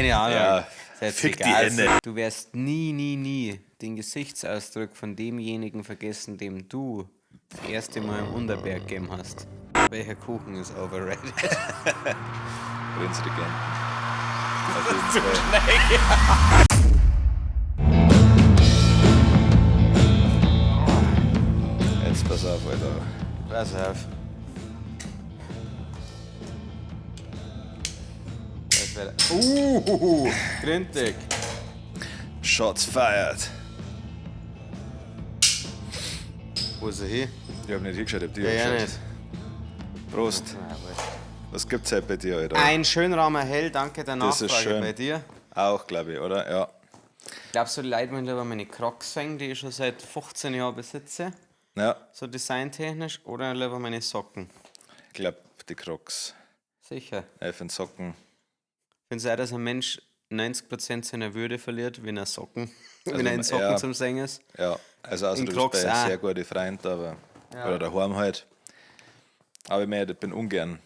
keine Ahnung. Ja, Ist fick die egal. Ende. Du wirst nie den Gesichtsausdruck von demjenigen vergessen, dem du das erste Mal im Unterberg gegeben hast. Welcher Kuchen ist overrated? Prinzregenten. Auf jeden Fall. Jetzt pass auf, Alter. Pass auf. Das wäre. Gründig. Shots fired. Wo ist er hin? Ich hab nicht hingeschaut, ich hab dir Ja, hingeschaut. nicht. Prost. Was gibt's heute bei dir, Alter? Ein Schönraumer Hell, danke der Das ist Nachfrage schön. bei dir. Auch, glaube ich, oder? Ja. Glaubst du, die Leute wollen lieber meine Crocs sehen, die ich schon seit 15 Jahren besitze, Ja, so designtechnisch, oder lieber meine Socken? ich glaube, die Crocs. Sicher. Ich finde Socken. Findest du auch, dass ein Mensch 90% seiner Würde verliert, wenn er wenn er in ja. Socken zum Singen ist? Ja, also außer In du Crocs bist bei auch. sehr gute Freund, aber. Ja. Oder daheim halt. Aber ich bin ungern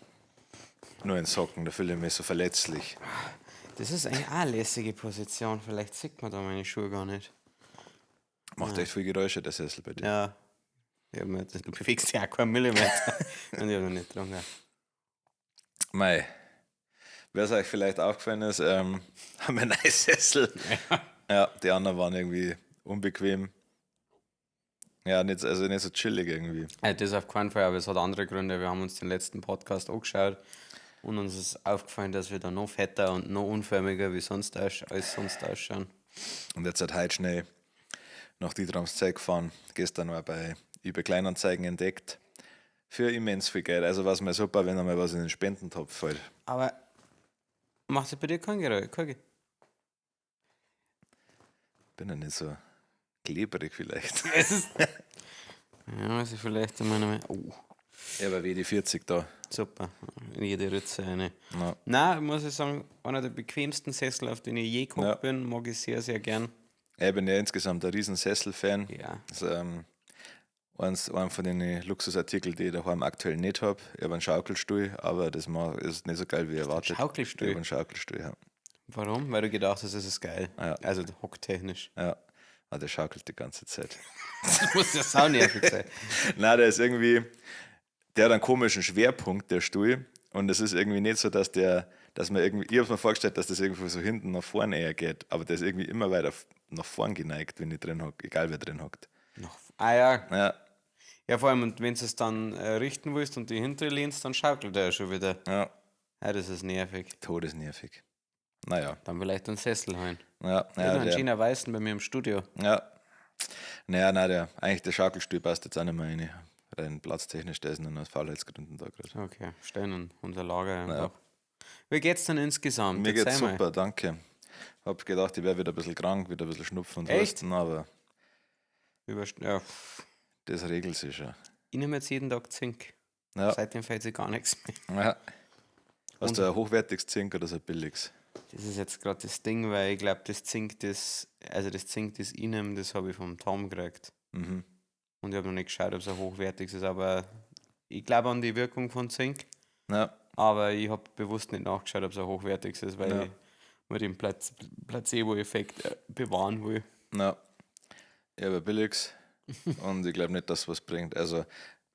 nur in Socken, da fühle ich mich so verletzlich. Das ist eigentlich auch eine lässige Position. Vielleicht sieht man da meine Schuhe gar nicht. Macht echt viel Geräusche, der Sessel bei dir. Ja. Du bewegst dich auch keinen Millimeter. Und ich habe noch nicht dran. Mei. Wer es euch vielleicht aufgefallen ist, haben wir einen Sessel. Ja, die anderen waren irgendwie unbequem. Ja, nicht so chillig irgendwie. Das ist auf keinen Fall, aber es hat andere Gründe. Wir haben uns den letzten Podcast angeschaut und uns ist aufgefallen, dass wir da noch fetter und noch unförmiger wie sonst als sonst ausschauen. Und jetzt hat heute schnell nach Dietrams Zeit gefahren. Gestern war bei eBay Kleinanzeigen entdeckt. Für immens viel Geld. Also war es mal super, wenn einmal was in den Spendentopf fällt. Aber macht es bei dir kein Geräusch? Bin ja nicht so klebrig vielleicht. Ja, also vielleicht einmal. Oh, Ja, aber wie die 40 da. super. In jede Ritze eine. Ja. Nein, muss ich sagen, einer der bequemsten Sessel, auf den ich je geguckt Ja. bin, mag ich sehr, sehr gern. Ich bin ja insgesamt ein riesen Sessel-Fan. Ja. Das ist einer von den Luxusartikeln, die ich daheim aktuell nicht habe. Ich habe einen Schaukelstuhl, aber das ist nicht so geil wie erwartet. Schaukelstuhl? Ich habe einen Schaukelstuhl, ja. Warum? Weil du gedacht hast, es ist geil. Ja. Also hocktechnisch. Ja, aber der schaukelt die ganze Zeit. Das muss ja saunervig sein. Nein, der hat einen komischen Schwerpunkt, der Stuhl. Und es ist irgendwie nicht so, dass man irgendwie, ich habe mir vorgestellt, dass das irgendwie so hinten nach vorne eher geht, aber der ist irgendwie immer weiter nach vorn geneigt, wenn ich drin hocke, egal wer drin hockt. Ja. Ja, Ja, vor allem, und wenn du es dann richten willst und die hinter lehnst, dann schaukelt er ja schon wieder. ja, Ja, das ist nervig. todesnervig. Naja, Dann vielleicht einen Sessel holen. ja, Ja, einen der, Gina Weißen bei mir im Studio. ja. Naja, nein, eigentlich der Schaukelstuhl passt jetzt auch nicht mehr rein. Rein platztechnisch, der ist nur aus Faulheitsgründen da gerade. Okay, stellen und unser Lager einfach. Ja. Wie geht's denn insgesamt? Mir geht's Erzähl mal. super, danke. Hab gedacht, ich wäre wieder ein bisschen krank, wieder ein bisschen Schnupfen und Echt? Husten, aber Ja, das regelt sich schon. ich nehme jetzt jeden Tag Zink. Ja. Seitdem fällt sich gar nichts mehr. Ja. Hast du ein hochwertiges Zink oder so ein billiges? Das ist jetzt gerade das Ding, weil ich glaube, das Zink, das ich nehme, das habe ich vom Tom gekriegt. Mhm. Und ich habe noch nicht geschaut, ob es ein hochwertiges ist, aber ich glaube an die Wirkung von Zink. Ja, Aber ich habe bewusst nicht nachgeschaut, ob es ein hochwertiges ist, weil Ja. ich mir den Placebo-Effekt bewahren will. ja. Ich habe ein billiges und ich glaube nicht, dass es was bringt. Also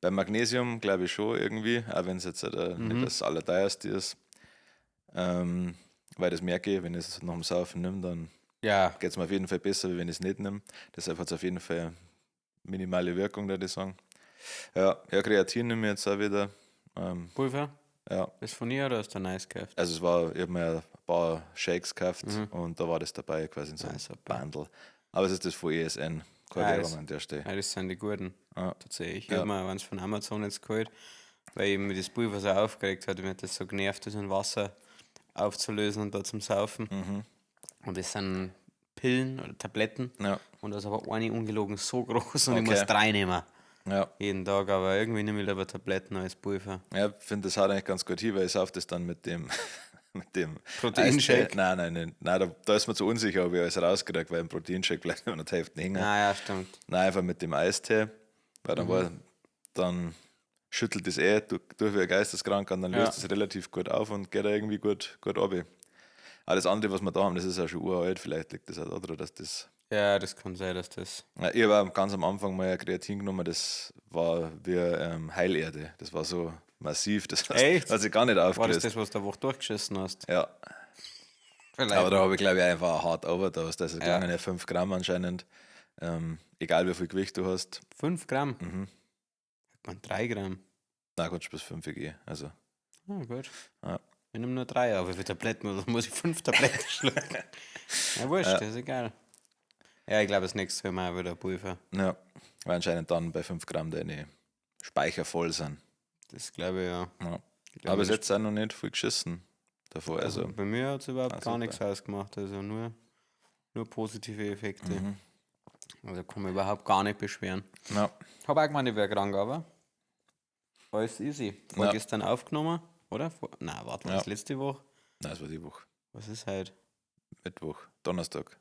beim Magnesium glaube ich schon irgendwie, auch wenn es jetzt nicht das Allerteuerste ist. Weil das merke ich, wenn ich es nach dem Saufen nehme, dann Ja, geht es mir auf jeden Fall besser, wie wenn ich es nicht nehme. Deshalb hat es auf jeden Fall eine minimale Wirkung, würde ich sagen. Ja, Kreatin nehme ich jetzt auch wieder. Pulver, Ja, ist von ihr oder ist der nice gekauft? also ich habe mir ein paar Shakes gekauft und da war das dabei, quasi in so einem super. Bundle. Aber es ist das von ESN, keine Ja, Werbung an der Stelle. Ja, das sind die guten. Ja. Tatsächlich. Ich habe mir eins von Amazon jetzt geholt, weil ich mir das Pulver so aufgeregt hat. Mir hat das so genervt, das in Wasser aufzulösen und da zum Saufen. Und das sind Pillen oder Tabletten. Ja. Und das ist aber eine ungelogen so groß und ich Okay. muss 3 nehmen. Ja, Jeden Tag, aber irgendwie nehme ich lieber Tabletten als Pulver. ja, ich finde, das hat eigentlich ganz gut hin, weil ich sauf das dann mit dem Proteinshake? Eistee. Nein, da ist man zu unsicher, ob ich alles rauskriege, weil im Proteinshake bleibt immer noch die Hälfte hängen. Ah ja, stimmt. Nein, einfach mit dem Eistee, weil dann schüttelt es durch wie ein Geisteskrank und dann löst es relativ gut auf und geht da irgendwie gut runter. Aber das andere, was wir da haben, das ist auch schon uralt. Vielleicht liegt das auch daran, dass das. Ja, das kann sein, dass das. Ja, ich habe ganz am Anfang mal ein Kreatin genommen, das war wie Heilerde. Das war so massiv, das heißt, Echt? hat sich gar nicht War das aufgelöst. das, was du eine Woche durchgeschissen hast? Ja, Vielleicht. aber da habe ich glaube ich einfach hart overdosed. Also gegangen ja 5 Gramm anscheinend. Egal wie viel Gewicht du hast. 5 Gramm? Hat man 3 Gramm? Na gut, bis 5 gehen. Also, Ah, gut. ja. Ich nehme nur 3, aber für Tabletten muss ich 5 Tabletten schlucken. Ja, wurscht, das ist egal. Ja, ich glaube, das nächste Mal wieder Pulver. Ja, weil anscheinend dann bei 5 Gramm deine Speicher voll sind. Das glaube ich, ja. Ja. Ich glaub, Aber es hat auch noch nicht viel geschissen davor. also Also, bei mir hat es überhaupt gar super. nichts ausgemacht. Also nur positive Effekte. Also kann man überhaupt gar nicht beschweren. ja. Habe auch gemeint, ich wäre krank, aber alles easy. Vorgestern aufgenommen, oder? Nein, warte, war das letzte Woche? Nein, es war die Woche. Was ist heute? Mittwoch, Donnerstag.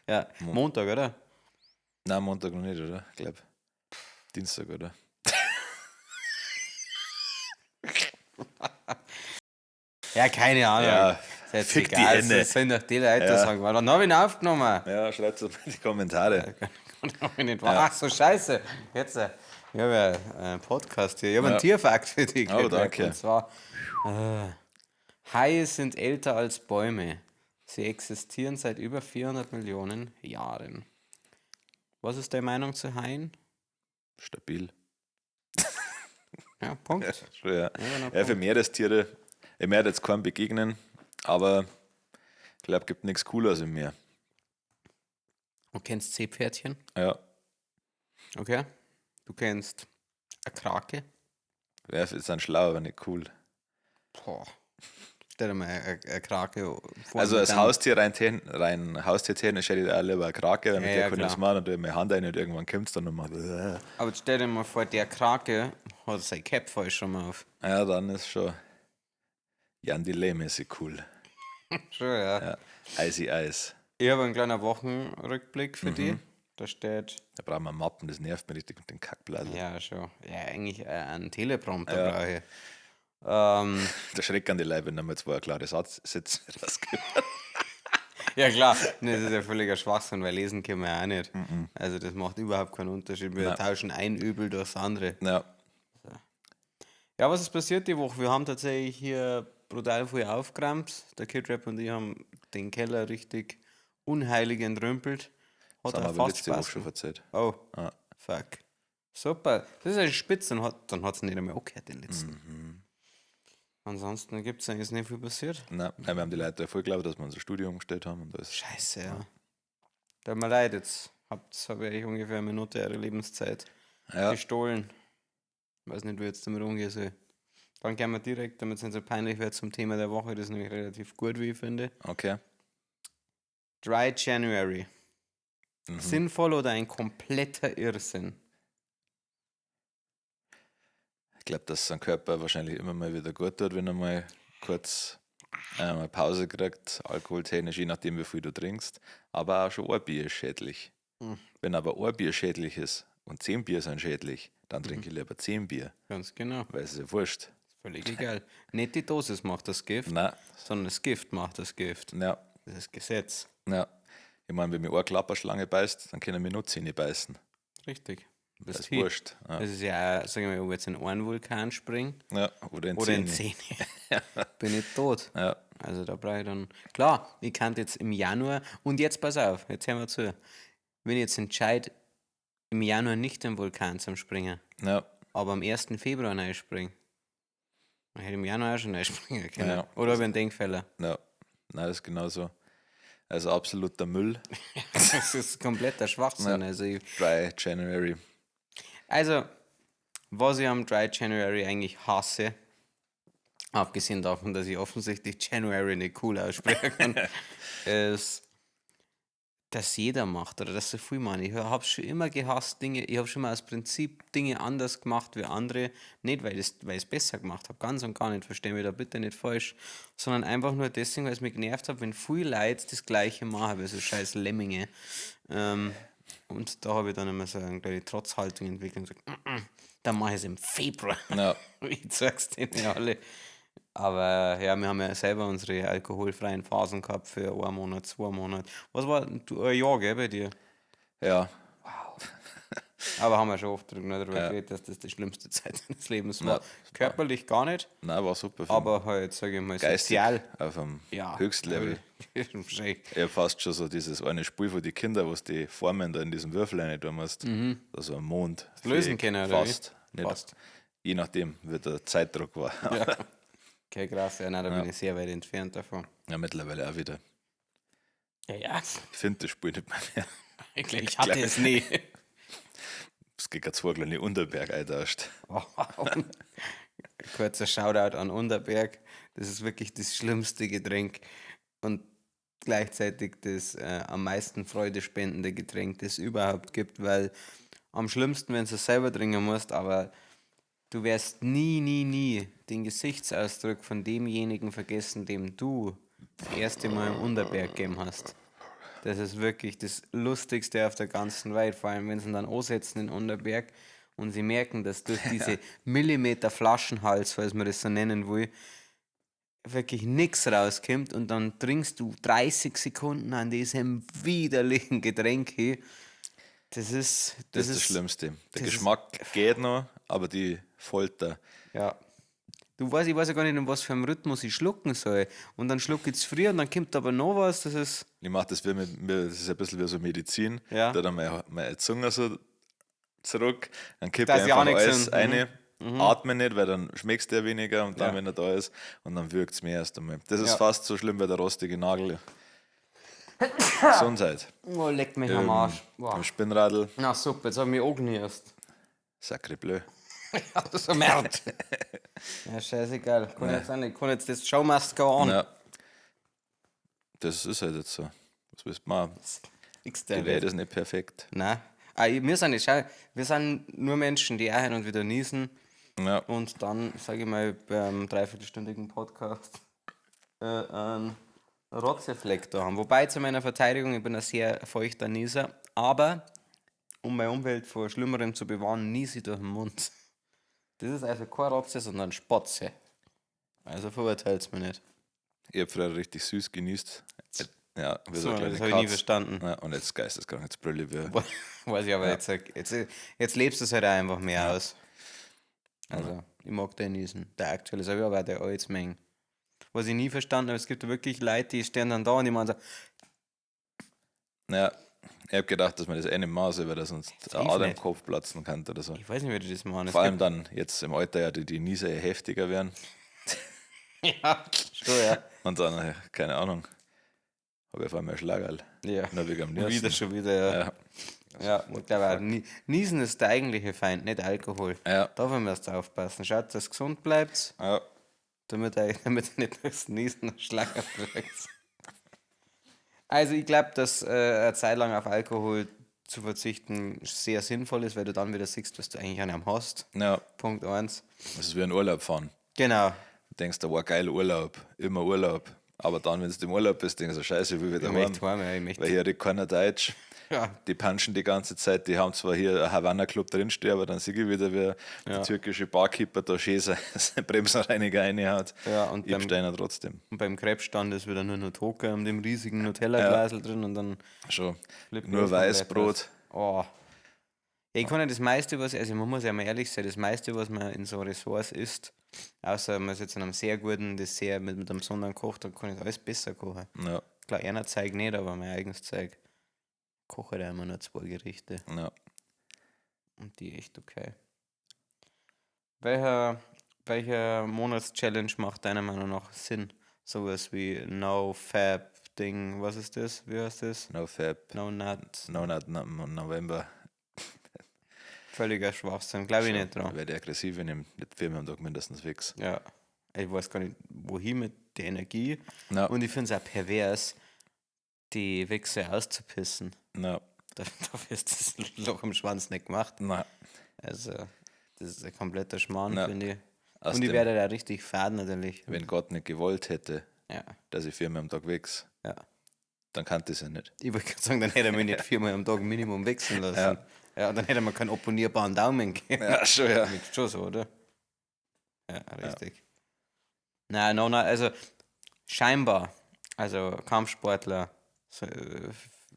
Ja, Montag, oder? Nein, Montag noch nicht, oder? Ich glaube, Dienstag, oder? Ja, keine Ahnung. Ja, das ist fick die egal. Ende. Das sollen doch die Leute sagen. Dann habe ich ihn aufgenommen. Ja, schreibt es in die Kommentare. Hab ich nicht Ach so, scheiße. Jetzt, ich habe ja einen Podcast hier. Ich habe einen Tierfakt für dich. Oh, danke. Und zwar, Haie sind älter als Bäume. Sie existieren seit über 400 Millionen Jahren. Was ist deine Meinung zu Haien? Stabil. Ja, Punkt. Ja, für Meerestiere, ich werde jetzt keinem begegnen, aber ich glaube, es gibt nichts Cooleres im Meer. Du kennst Seepferdchen? Ja, Okay. Du kennst eine Krake? ja, die sind schlau, aber nicht cool. Boah. Stell dir mal eine Krake vor. Also mit als einem- Haustier rein haustiertechnisch hätte ich auch lieber eine Krake, mit Ja, der ja, kann ich das klar. machen und meine Hand rein und irgendwann kommt es dann nochmal. Aber stell dir mal vor, der Krake hat sein Cap falsch schon mal auf. Ja, dann ist schon Jan Delay-mäßig cool. Schon, ja. Ja, Icy Ice. Ich habe einen kleinen Wochenrückblick für dich. Da steht, Da brauchen wir Mappen, das nervt mich richtig mit den Kackblasen. ja schon, ja eigentlich einen Teleprompter Ja. brauche ich. Der Schreck an die Leute, wenn einmal zwei klare Sätze rausgehört. Ja klar, das ist ja völliger Schwachsinn, weil lesen können wir ja auch nicht. Also das macht überhaupt keinen Unterschied. Wir tauschen ein Übel durchs andere. Ja, Ja, was ist passiert die Woche? Wir haben tatsächlich hier brutal viel aufgeräumt. Der Kidrap und ich haben den Keller richtig unheilig entrümpelt. Hat das haben wir er aber fast letzte Woche Spaß schon gemacht. erzählt. Oh, Ja. fuck. Super. Das ist eine Spitze. Dann hat es nicht einmal angehört, den letzten. Ansonsten gibt es eigentlich nicht viel passiert. Nein, wir haben die Leute voll geglaubt, dass wir unser Studio umgestellt haben. Und das Scheiße, ja. Tut mir leid, jetzt habe ich ungefähr eine Minute ihrer Lebenszeit ja, gestohlen. Weiß nicht, wie ich jetzt damit umgehen soll. Dann gehen wir direkt, damit es nicht so peinlich wird, zum Thema der Woche. Das ist nämlich relativ gut, wie ich finde. okay. Dry January. Sinnvoll oder ein kompletter Irrsinn? Ich glaube, dass sein Körper wahrscheinlich immer mal wieder gut tut, wenn er mal kurz eine Pause kriegt, alkoholtechnisch, je nachdem, wie viel du trinkst. Aber auch schon ein Bier ist schädlich. Wenn aber ein Bier schädlich ist und 10 Bier sind schädlich, dann trinke ich lieber 10 Bier, Ganz genau. weil es ist ja wurscht. Völlig egal. Nicht die Dosis macht das Gift, Nein, sondern das Gift macht das Gift. ja, Das ist Gesetz. ja. Ich meine, wenn mir eine Klapperschlange beißt, dann können wir nur Zähne beißen. Richtig. Du Das bist ist Heat. wurscht. Ja. Das ist ja auch, sagen wir mal, ob ich jetzt in einen Vulkan springe Ja, oder in oder in Zähne. 10, bin ich tot. Ja, Also da brauche ich dann. Klar, ich kann jetzt im Januar, und jetzt pass auf, jetzt hören wir zu. Wenn ich jetzt entscheide, im Januar nicht im Vulkan zum Springen, ja, aber am 1. Februar reinspringen, dann hätte ich im Januar auch schon reinspringen können. Ja. Oder habe ich einen Denkfehler? ja. Nein, das ist genauso. Also absoluter Müll. Das ist kompletter Schwachsinn. Ja. Also, Dry January. was ich am Dry January eigentlich hasse, abgesehen davon, dass ich offensichtlich January nicht cool aussprechen kann, ist, dass jeder macht oder dass so viel machen. Ich habe schon immer gehasst Dinge, ich habe schon mal aus Prinzip Dinge anders gemacht wie andere, nicht weil ich es besser gemacht habe, ganz und gar nicht, verstehen wir da bitte nicht falsch, sondern einfach nur deswegen, weil es mich genervt hat, wenn viele Leute das Gleiche machen, wie so scheiß Lemminge. Und da habe ich dann immer so eine kleine Trotzhaltung entwickelt und gesagt, dann mache ich es im Februar. Ja, Ich sag's denen ja alle. Aber ja, wir haben ja selber unsere alkoholfreien Phasen gehabt für 1 Monat, 2 Monate. Was war ein Jahr, gell, bei dir? Ja, Aber haben wir schon oft darüber ja. geredet, dass das die schlimmste Zeit deines Lebens Na, war. Körperlich gar nicht, nein, war super für aber halt, sage ich mal, geistig sozial. auf einem Ja, Höchstlevel. wahrscheinlich. Ja, fast schon so dieses eine Spiel von die Kinder, was die Formen da in diesem Würfel rein tun musst. Also am Mond. Lösen fähig, können, oder wie? fast. Nicht, Fast. Je nachdem, wie der Zeitdruck war. Ja. Okay, krass, ja, nein, da bin ich sehr weit entfernt davon. Ja, mittlerweile auch wieder. Ja, ja, Ich finde das Spiel nicht mehr. ich hatte es nie. Es geht gerade zwei kleine Unterberg eintauscht. Kurzer Shoutout an Unterberg. Das ist wirklich das schlimmste Getränk und gleichzeitig das am meisten Freude spendende Getränk, das es überhaupt gibt, weil am schlimmsten, wenn du es selber trinken musst, aber du wirst nie den Gesichtsausdruck von demjenigen vergessen, dem du das erste Mal im Unterberg gegeben hast. Das ist wirklich das Lustigste auf der ganzen Welt, vor allem wenn sie ihn dann ansetzen in Unterberg und sie merken, dass durch diese Millimeter Flaschenhals, falls man das so nennen will, wirklich nichts rauskommt und dann trinkst du 30 Sekunden an diesem widerlichen Getränk hin. Das ist Das Schlimmste. Der das Geschmack geht noch, aber die Folter. Ja. Ich weiß ja gar nicht, in was für einem Rhythmus ich schlucken soll. Und dann schlucke ich zu früh und dann kommt aber noch was. Das ist. Ich mache das wie das ist ein bisschen wie so Medizin. Ja. Da dann meine Zunge so zurück, dann kippe Da ich ist ja auch einfach nichts alles drin. rein, atme nicht, weil dann schmeckst du ja weniger und dann, Ja. wenn er da ist, und dann wirkt es mir erst einmal. Das ist Ja. fast so schlimm wie der rostige Nagel. Gesundheit. Oh, leckt mich am Arsch. Am Wow. Spinnradl, Na super, jetzt habe ich mich angenießt. sacré bleu. Ja, das ist ein Merd. Ja, scheißegal. Kann jetzt das Show must go on. Ja. Das ist halt jetzt so. Was willst du machen? Nix Die der Welt ist nicht perfekt. Nein. Wir sind nur Menschen, die auch hin und wieder niesen Ja, und dann, sage ich mal, beim dreiviertelstündigen Podcast einen Rotzefleck da haben. Wobei zu meiner Verteidigung, ich bin ein sehr feuchter Nieser, aber um meine Umwelt vor Schlimmerem zu bewahren, niese ich durch den Mund. Das ist also kein Rotze, sondern Spotze. Also verurteilt es mich nicht. ich habe früher richtig süß genießt. Ja, wie So, eine kleine das habe ich nie Katz. verstanden. Ja, und jetzt geisteskrank, jetzt brülle ich wie. Weiß ich aber jetzt lebst du es halt auch einfach mehr aus. Also, ich mag den niesen. Der aktuelle ist aber auch der Altsmeng. Was ich nie verstanden habe, es gibt wirklich Leute, die stehen dann da und die meinen so, Ja, ich habe gedacht, dass man das eine Maße, weil das sonst Safe eine Ader im nicht. Kopf platzen kann oder so. ich weiß nicht, wie die das machen. Es Vor allem dann jetzt im Alter ja die Nieser ja heftiger werden. gibt, ja, schon, ja. Und dann, keine Ahnung, habe ich auf einmal ein Schlagerl. Ja. Nur wegen am Niesen. Schon wieder, ja. Ja. Ja, ich glaube auch, Niesen ist der eigentliche Feind, nicht Alkohol. Ja. Da müsst ihr aufpassen. Schaut, dass ihr gesund bleibt, Ja. damit ihr nicht durchs Niesen einen Schlag kriegt. Also ich glaube, dass eine Zeit lang auf Alkohol zu verzichten sehr sinnvoll ist, weil du dann wieder siehst, was du eigentlich an einem hast. Ja, Punkt 1. das ist wie ein Urlaub fahren. Genau. Du denkst, da war geil Urlaub, immer Urlaub. Aber dann, wenn du im Urlaub bist, denkst du, scheiße, ich will wieder Ich heim. möchte heim, ja, ich möchte. Weil hier redet keiner Deutsch. Ja. Die punchen die ganze Zeit, die haben zwar hier einen Havanna-Club drinstehen, aber dann sehe ich wieder, wie der türkische Barkeeper da schön seine Bremsenreiniger reinhaut. Ja, und Ich bestelle ihn trotzdem. Und beim Krebsstand ist wieder nur noch Toka und dem riesigen Nutella-Glasel drin und dann Schon. flippt Nur das komplett Weißbrot. aus. Oh. Ja, ich kann ja das meiste, also man muss ja mal ehrlich sein, das meiste, was man in so Ressorts isst, außer man ist jetzt in einem sehr guten Dessert mit einem besonderen Koch, dann kann ich alles besser kochen. Ja, Klar, einer Zeug nicht, aber mein eigenes Zeug koche da immer nur 2 Gerichte ja. und die echt okay. Welcher Monatschallenge macht deiner Meinung nach Sinn? Sowas wie No Fab Ding, was ist das? Wie heißt das? No Fab, No Nut. no November. Völliger Schwachsinn, glaube ich nicht dran. Weil die Aggressive nimmt, nicht 4 am Tag mindestens fix. Ja, ich weiß gar nicht, wohin mit der Energie. Ja. Und ich finde es auch pervers, die Wichse auszupissen. Ja. Dafür ist das Loch im Schwanz nicht gemacht. Na, Also, das ist ein kompletter Schmarrn, Ja. finde ich. Aus Und ich dem- werde da richtig fad natürlich. wenn Gott nicht gewollt hätte, Ja, dass ich 4 am Tag wächst, ja. dann kann das ja nicht. Ich wollte gerade sagen, dann hätte er mich nicht 4-mal am Tag Minimum wechseln lassen. Ja, dann hätte man keinen opponierbaren Daumen gegeben. Ja, schon, ja. Schon so, oder? Ja, richtig. Nein, no, also scheinbar, also Kampfsportler so,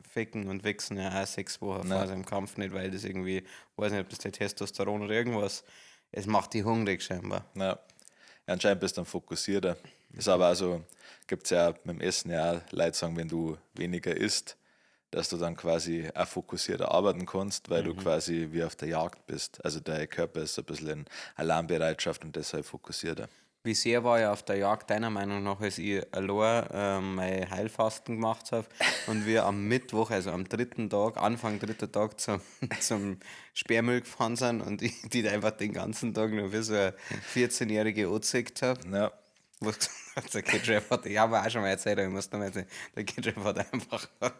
ficken und wichsen ja auch 6 Wochen vor seinem Kampf nicht, weil das irgendwie, weiß nicht, ob das der Testosteron oder irgendwas, es macht die hungrig scheinbar. Ja. Anscheinend bist du dann fokussierter. Ist aber also, gibt es ja mit dem Essen ja auch Leute sagen, wenn du weniger isst, dass du dann quasi auch fokussierter arbeiten kannst, weil du quasi wie auf der Jagd bist. Also dein Körper ist so ein bisschen in Alarmbereitschaft und deshalb fokussierter. Wie sehr war ich auf der Jagd, deiner Meinung nach, als ich allein mein Heilfasten gemacht habe und wir am Mittwoch, also am 3. Tag, Anfang 3. Tag zum Sperrmüll gefahren sind und ich die einfach den ganzen Tag nur wie so eine 14-Jährige angezeigt habe? Ja, Was gesagt hat, der Kidrap hat, ich habe auch schon mal erzählt, aber ich muss noch mal erzählen, der Kidrap hat einfach, hat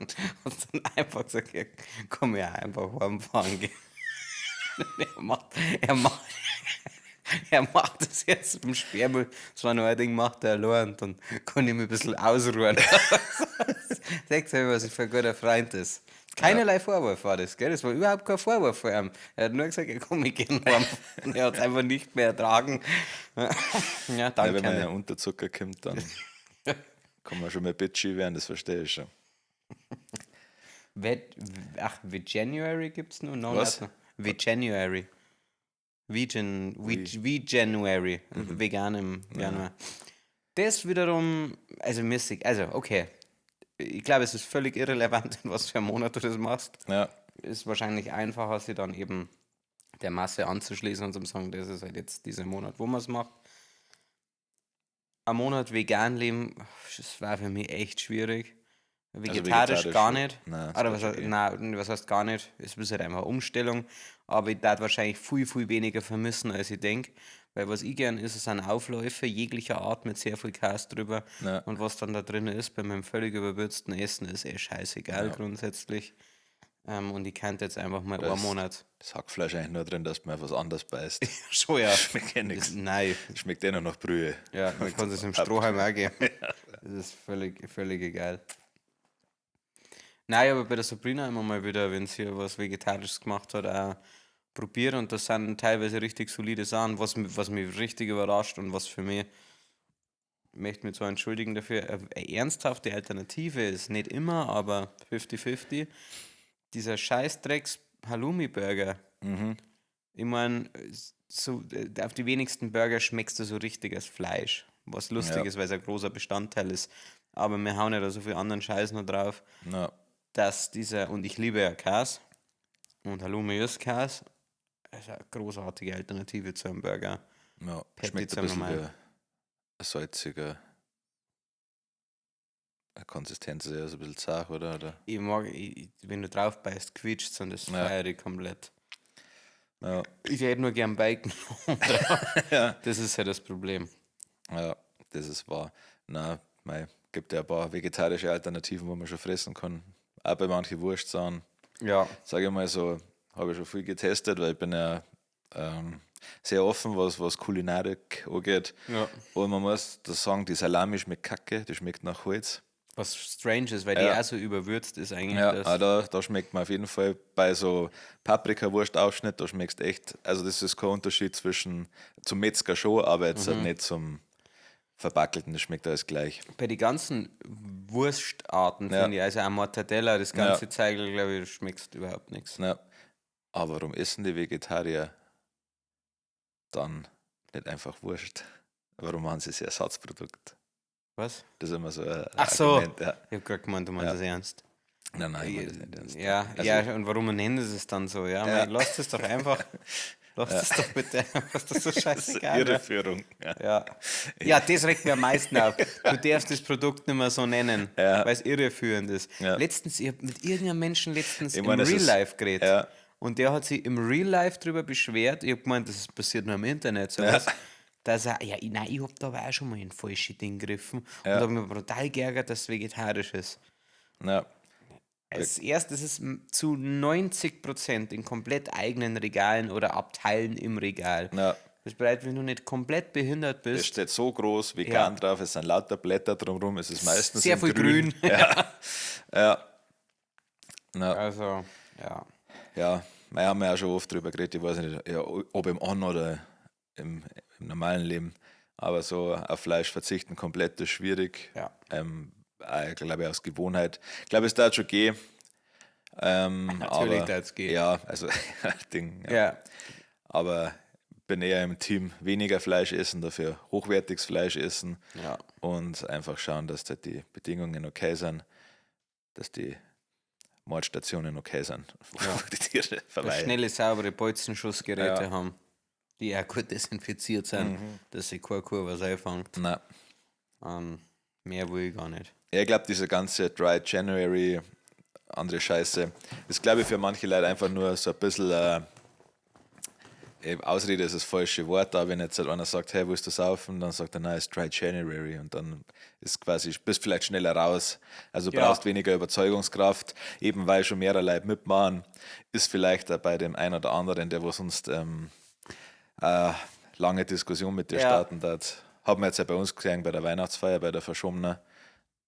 dann einfach gesagt, ja, komm ja einfach heimfahren gehen. Er macht, er macht, er macht das jetzt im Sperrmüll. Das war nur ein Ding, macht er allein und dann kann ich mich ein bisschen ausruhen. Seht ihr, was für ein guter Freund ist. Keinerlei Vorwurf war das, gell? Das war überhaupt kein Vorwurf von ihm. Er hat nur gesagt, ja, komm, ich gehe heim. Und er hat es einfach nicht mehr ertragen. Ja, ja, danke. wenn man ja unter Zucker kommt, dann kann man schon mal bitchy werden, das verstehe ich schon. Wie January gibt es noch? No, Was? not noch. Wie January. Wie January. Vegan im Januar. Das wiederum, also mäßig, also okay. Ich glaube, es ist völlig irrelevant, in was für einem Monat du das machst. Ja, Ist wahrscheinlich einfacher, sich dann eben der Masse anzuschließen und zu sagen, das ist halt jetzt dieser Monat, wo man es macht. Ein Monat vegan leben, das war für mich echt schwierig. Vegetarisch gar nicht. Nein, das Oder geht schon nein, was heißt gar nicht? Es ist halt einfach eine Umstellung. Aber ich darf wahrscheinlich viel, viel weniger vermissen, als ich denke. Weil was ich gern ist, sind Aufläufe jeglicher Art mit sehr viel Käse drüber. Ja. Und was dann da drin ist, bei meinem völlig überwürzten Essen, ist scheißegal grundsätzlich. Und ich kann jetzt einfach mal einen Monat. Das Hackfleisch eigentlich nur drin, dass man was anderes beißt. Schon ja. Schmeckt eh nichts. Nein. Schmeckt eh nur nach Brühe. Ja, man kann es im Strohhalm auch geben. Das ist völlig egal. Nein, aber bei der Sabrina immer mal wieder, wenn sie was Vegetarisches gemacht hat, auch probiert und das sind teilweise richtig solide Sachen, was mich richtig überrascht und was für mich, ich möchte mich zwar entschuldigen dafür, eine ernsthafte Alternative ist, nicht immer, aber 50-50, dieser Scheißdrecks Halloumi-Burger. Ich meine, so, auf die wenigsten Burger schmeckst du so richtiges Fleisch, was lustig Ja. ist, weil es ein großer Bestandteil ist, aber wir hauen ja da so viel anderen Scheiß noch drauf, Ja. dass dieser, und ich liebe ja Käse, und Halloumi ist Käse, ist eine großartige Alternative zu einem Burger. Ja. Patty Schmeckt zum ein bisschen wie normalen. ein salziger Konsistenz, ist eher so ein bisschen zart, oder? Ich mag, wenn du drauf beißt, quietscht und das feiere ich komplett. Ja. Ich hätte nur gern Bacon drauf. Das ist ja das Problem. Ja, das ist wahr. Na, gibt ja ein paar vegetarische Alternativen, wo man schon fressen kann. Auch bei manchen Wurstsachen. Ja. Sage ich mal so, habe ich schon viel getestet, weil ich bin ja sehr offen, was Kulinarik angeht. Ja. Und man muss das sagen, die Salami schmeckt kacke, die schmeckt nach Holz. Was strange ist, weil die auch so überwürzt ist eigentlich. Ja, Das. da schmeckt man auf jeden Fall bei so Paprika-Wurstaufschnitt, da schmeckst echt, also das ist kein Unterschied zum Metzger schon, aber jetzt halt nicht zum Verbackelten, das schmeckt alles gleich. Bei den ganzen Wurstarten, finde ich, also auch Mortadella, das ganze Zeigel, glaube ich, du schmeckst überhaupt nichts. Ja. Aber warum essen die Vegetarier dann nicht einfach Wurst? Warum machen sie es Ersatzprodukt? Was? Das ist immer so ein Ach so. Argument. Ja. Ich habe gerade gemeint, du meinst das ernst. Nein, ich meine das nicht ernst. Ja, Also- ja, und warum nennen sie es dann so? Ja, mein, lass das doch einfach. Lass das doch bitte. Was das so scheißegal. Irreführung. Ja. Ja, das regt mir am meisten auf. Du darfst das Produkt nicht mehr so nennen, weil es irreführend ist. Ja. Letztens, ich habe mit irgendeinem Menschen Ich im meine, es Real ist- Life geredet. Ja. Und der hat sich im Real Life darüber beschwert. Ich habe gemeint, das passiert nur im Internet. Sowas. Dass er, nein, ich habe da aber auch schon mal in falsche Ding gegriffen. Und habe mich brutal geärgert, dass es vegetarisch ist. Ja. Als erstes ist es zu 90% in komplett eigenen Regalen oder Abteilen im Regal. Ja. Das bedeutet, wenn du nicht komplett behindert Es bist, steht so groß, vegan drauf, es sind lauter Blätter drumherum, es ist meistens sehr in viel grün. Ja. Also, ja. Ja, wir haben ja auch schon oft drüber geredet, ich weiß nicht, ja, ob im On- oder im normalen Leben. Aber so auf Fleisch verzichten komplett ist schwierig. Ja. Ich glaube, aus Gewohnheit. Ich glaube, es darf schon gehen. Natürlich aber darf's gehen. Ja, also Ding. Ja. Ja. Aber bin eher im Team weniger Fleisch essen, dafür hochwertiges Fleisch essen Ja. und einfach schauen, dass da die Bedingungen okay sind, dass die Mordstationen okay sind, wo die Tiere Dass verweilen. schnelle, saubere Bolzenschussgeräte Ja. haben, die auch gut desinfiziert sind, dass sich keine Kuh was einfängt. Nein. Mehr will ich gar nicht. Ja, ich glaube, diese ganze Dry January, andere Scheiße, ist, glaube ich, für manche Leute einfach nur so ein bisschen Ausrede ist das falsche Wort, aber wenn jetzt halt einer sagt, hey, willst du saufen, dann sagt er, nein, es ist Dry January und dann ist quasi, bist vielleicht schneller raus, also Ja. brauchst weniger Überzeugungskraft, eben weil schon mehrere Leute mitmachen, ist vielleicht auch bei dem einen oder anderen, der wo sonst lange Diskussion mit dir Ja. starten hat. Haben wir jetzt ja bei uns gesehen, bei der Weihnachtsfeier, bei der verschobenen,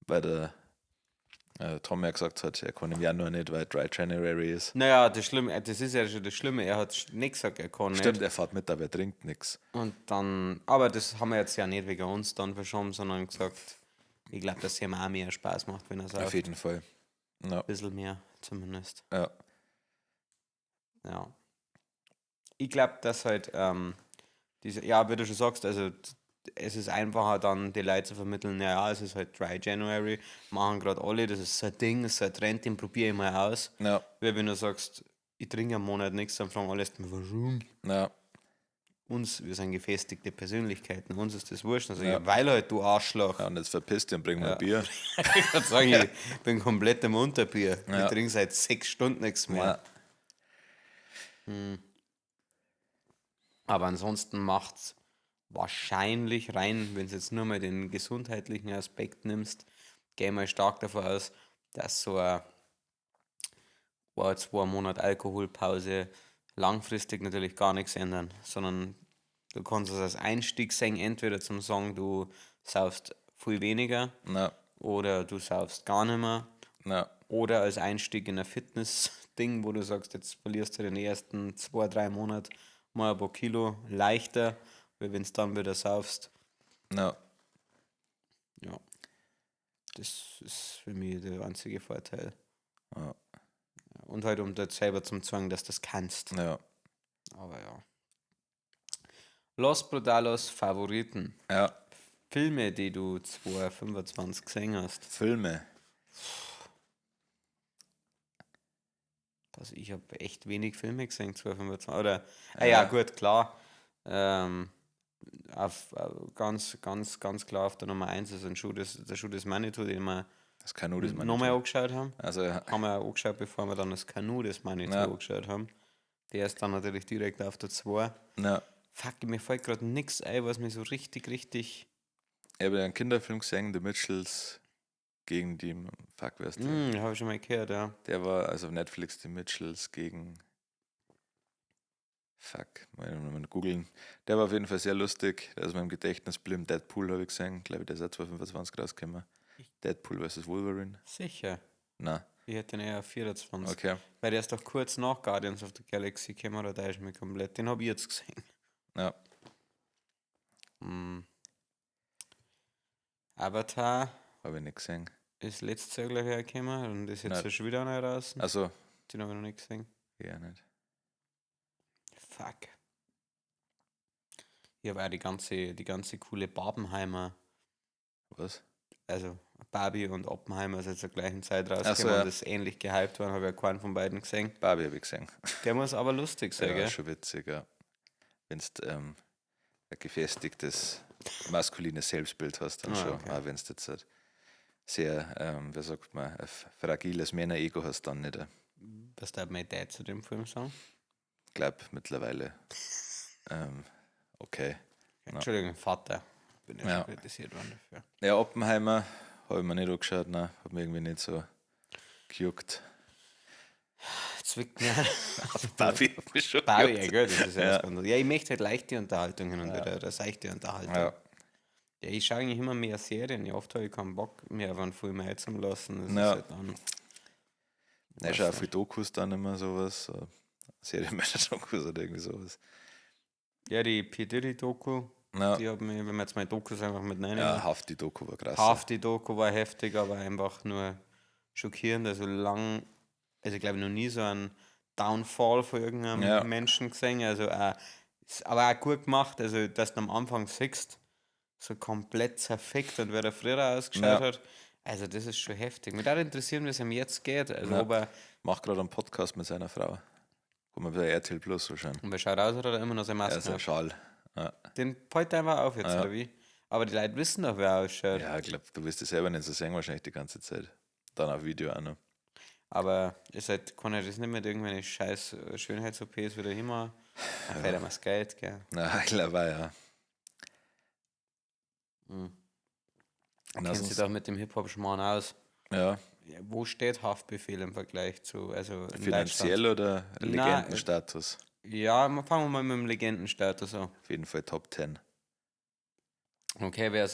bei der Tom ja gesagt hat, er kann im Januar nicht, weil Dry January ist. Naja, das ist ja schon das Schlimme. Er hat nicht gesagt, er kann Stimmt, nicht. er fährt mit, aber er trinkt nichts. Und dann, aber das haben wir jetzt ja nicht wegen uns dann verschoben, sondern gesagt, ich glaube, dass es ihm auch mehr Spaß macht, wenn er sauft. Auf jeden Fall. Ja. Ein bisschen mehr zumindest. Ja. Ja. Ich glaube, dass halt ja, wie du schon sagst, also es ist einfacher dann die Leute zu vermitteln, ja, es ist halt Dry January, machen gerade alle, das ist so ein Ding, das ist so ein Trend, den probiere ich mal aus. Ja. Weil wenn du sagst, ich trinke einen Monat nichts, dann fragen alle erstmal, warum? Ja. Wir sind gefestigte Persönlichkeiten, uns ist das wurscht. Also, Ja. weil halt, du Arschloch. Ja, und jetzt verpisst dich und bring mal ein Bier. Ich kann sagen, ich bin komplett im Unterbier. Ja. Ich trinke seit 6 Stunden nichts mehr. Ja. Aber ansonsten macht es wahrscheinlich rein, wenn du jetzt nur mal den gesundheitlichen Aspekt nimmst, gehe mal stark davon aus, dass so eine 2 Monate Alkoholpause langfristig natürlich gar nichts ändern, sondern du kannst es als Einstieg sehen, entweder zum sagen, du saufst viel weniger Ja. oder du saufst gar nicht mehr. Ja. Oder als Einstieg in ein Fitness-Ding, wo du sagst, jetzt verlierst du den ersten 2-3 Monate mal ein paar Kilo leichter, weil wenn du dann wieder saufst, Ja. ja, das ist für mich der einzige Vorteil. Ja. Und halt um dort selber zum Zwang, dass du das kannst. Ja. Aber ja. Los Brutalos Favoriten. Ja. Filme, die du 2025 gesehen hast. Filme. Also ich habe echt wenig Filme gesehen, 2025. Oder, ja, gut, klar. Ganz klar auf der Nummer 1 ist der Schuh des Manitou, den wir Das kann nur das nochmal angeschaut haben. Also, ja. Haben wir auch angeschaut, bevor wir dann das Kanu des Manitou Ja. angeschaut haben. Der ist dann natürlich direkt auf der 2. Ja. Fuck, mir fällt gerade nichts ein, was mir so richtig. Ich habe einen Kinderfilm gesehen, The Mitchells gegen die. Fuck, wer ist der? Habe ich schon mal gehört, ja. Der war also auf Netflix, The Mitchells gegen. Fuck, mal googeln. Der war auf jeden Fall sehr lustig. Der ist mir im Gedächtnis geblieben. Deadpool habe ich gesehen. Glaube ich, der ist auch 2025 rausgekommen. Deadpool vs. Wolverine. Sicher. Na, Ich hätte den eher auf 24. okay. Weil der ist doch kurz nach Guardians of the Galaxy gekommen, oder da ist mir komplett. Den habe ich jetzt gesehen. Ja. Avatar Habe ich nicht gesehen. ist letztes Jahr gleich hergekommen und ist jetzt Nein. ja schon wieder neu raus. Also, Den habe ich noch nicht gesehen. ja nicht. Fuck. Ich habe auch die ganze coole Barbenheimer, Was? also Barbie und Oppenheimer ist jetzt zur gleichen Zeit rausgekommen Ach so, ja. und das ähnlich gehypt waren, habe ich ja keinen von beiden gesehen. Barbie habe ich gesehen. Der muss aber lustig sein, Ja, gell? schon witzig, ja. Wenn du ein gefestigtes, maskulines Selbstbild hast, dann Ah, schon. okay. Aber wenn du jetzt halt sehr, wie sagt man, ein fragiles Männer-Ego hast, dann nicht. Was darf mein Dad zu dem Film sagen? Ich glaube mittlerweile. Okay. Entschuldigung, Vater. Bin ja Ja. schon kritisiert worden dafür. Ja, Oppenheimer habe ich mir nicht angeschaut, nein, hat mir irgendwie nicht so gejuckt. Zwickt mir. Barbie hat mich schon Barbie, ja, gejuckt. gut, das ist ja Ja. was anderes. Ja, ich möchte halt leichte Unterhaltungen und wieder seichte Unterhaltung. Ja. Ja, ich schaue eigentlich immer mehr Serien. Ja, oft habe ich keinen Bock mehr auf einen Film einzulassen lassen. Das Ja. ist halt dann. Nein, schon auch für Dokus dann immer sowas. So Serienmörder-Dokus oder irgendwie sowas. Ja, die P. Diddy-Doku Ja. Die haben mich, wenn wir jetzt mal Dokus einfach mit nennen. Ja, Haft, die Doku war krass. Half die Doku war heftig, aber einfach nur schockierend. Also ich glaube noch nie so einen Downfall von irgendeinem Ja. Menschen gesehen. Also aber auch gut gemacht, also dass du am Anfang siehst, so komplett zerfickt und wer da früher ausgeschaut Ja. hat. Also das ist schon heftig. Mich würde interessieren, wie es ihm jetzt geht. Also Ja. ob er, Macht gerade einen Podcast mit seiner Frau. Guck mal, bei RTL Plus so schön. ob er schaut aus oder immer noch seine Er Maske ist ein auf. Schal. Ja. Den fällt einfach auf jetzt, oder wie? Aber die Leute wissen doch, wer er ausschaut. Ja, ich glaube, du wirst es selber nicht so sehen, wahrscheinlich die ganze Zeit. Dann auf Video auch noch. Aber ist halt, kann er das nicht mit irgendwelchen scheiß Schönheits-OPs wieder immer. Dann fällt ihm das Geld, gell? Na, ich glaube auch, ja. Mhm. Na, Kennt sich sonst, doch mit dem Hip-Hop-Schmarrn aus. ja, Ja, wo steht Haftbefehl im Vergleich zu, also in finanziell oder Na, Legendenstatus? Ja, fangen wir mal mit dem Legendenstatus an. Auf jeden Fall Top 10. Okay, wer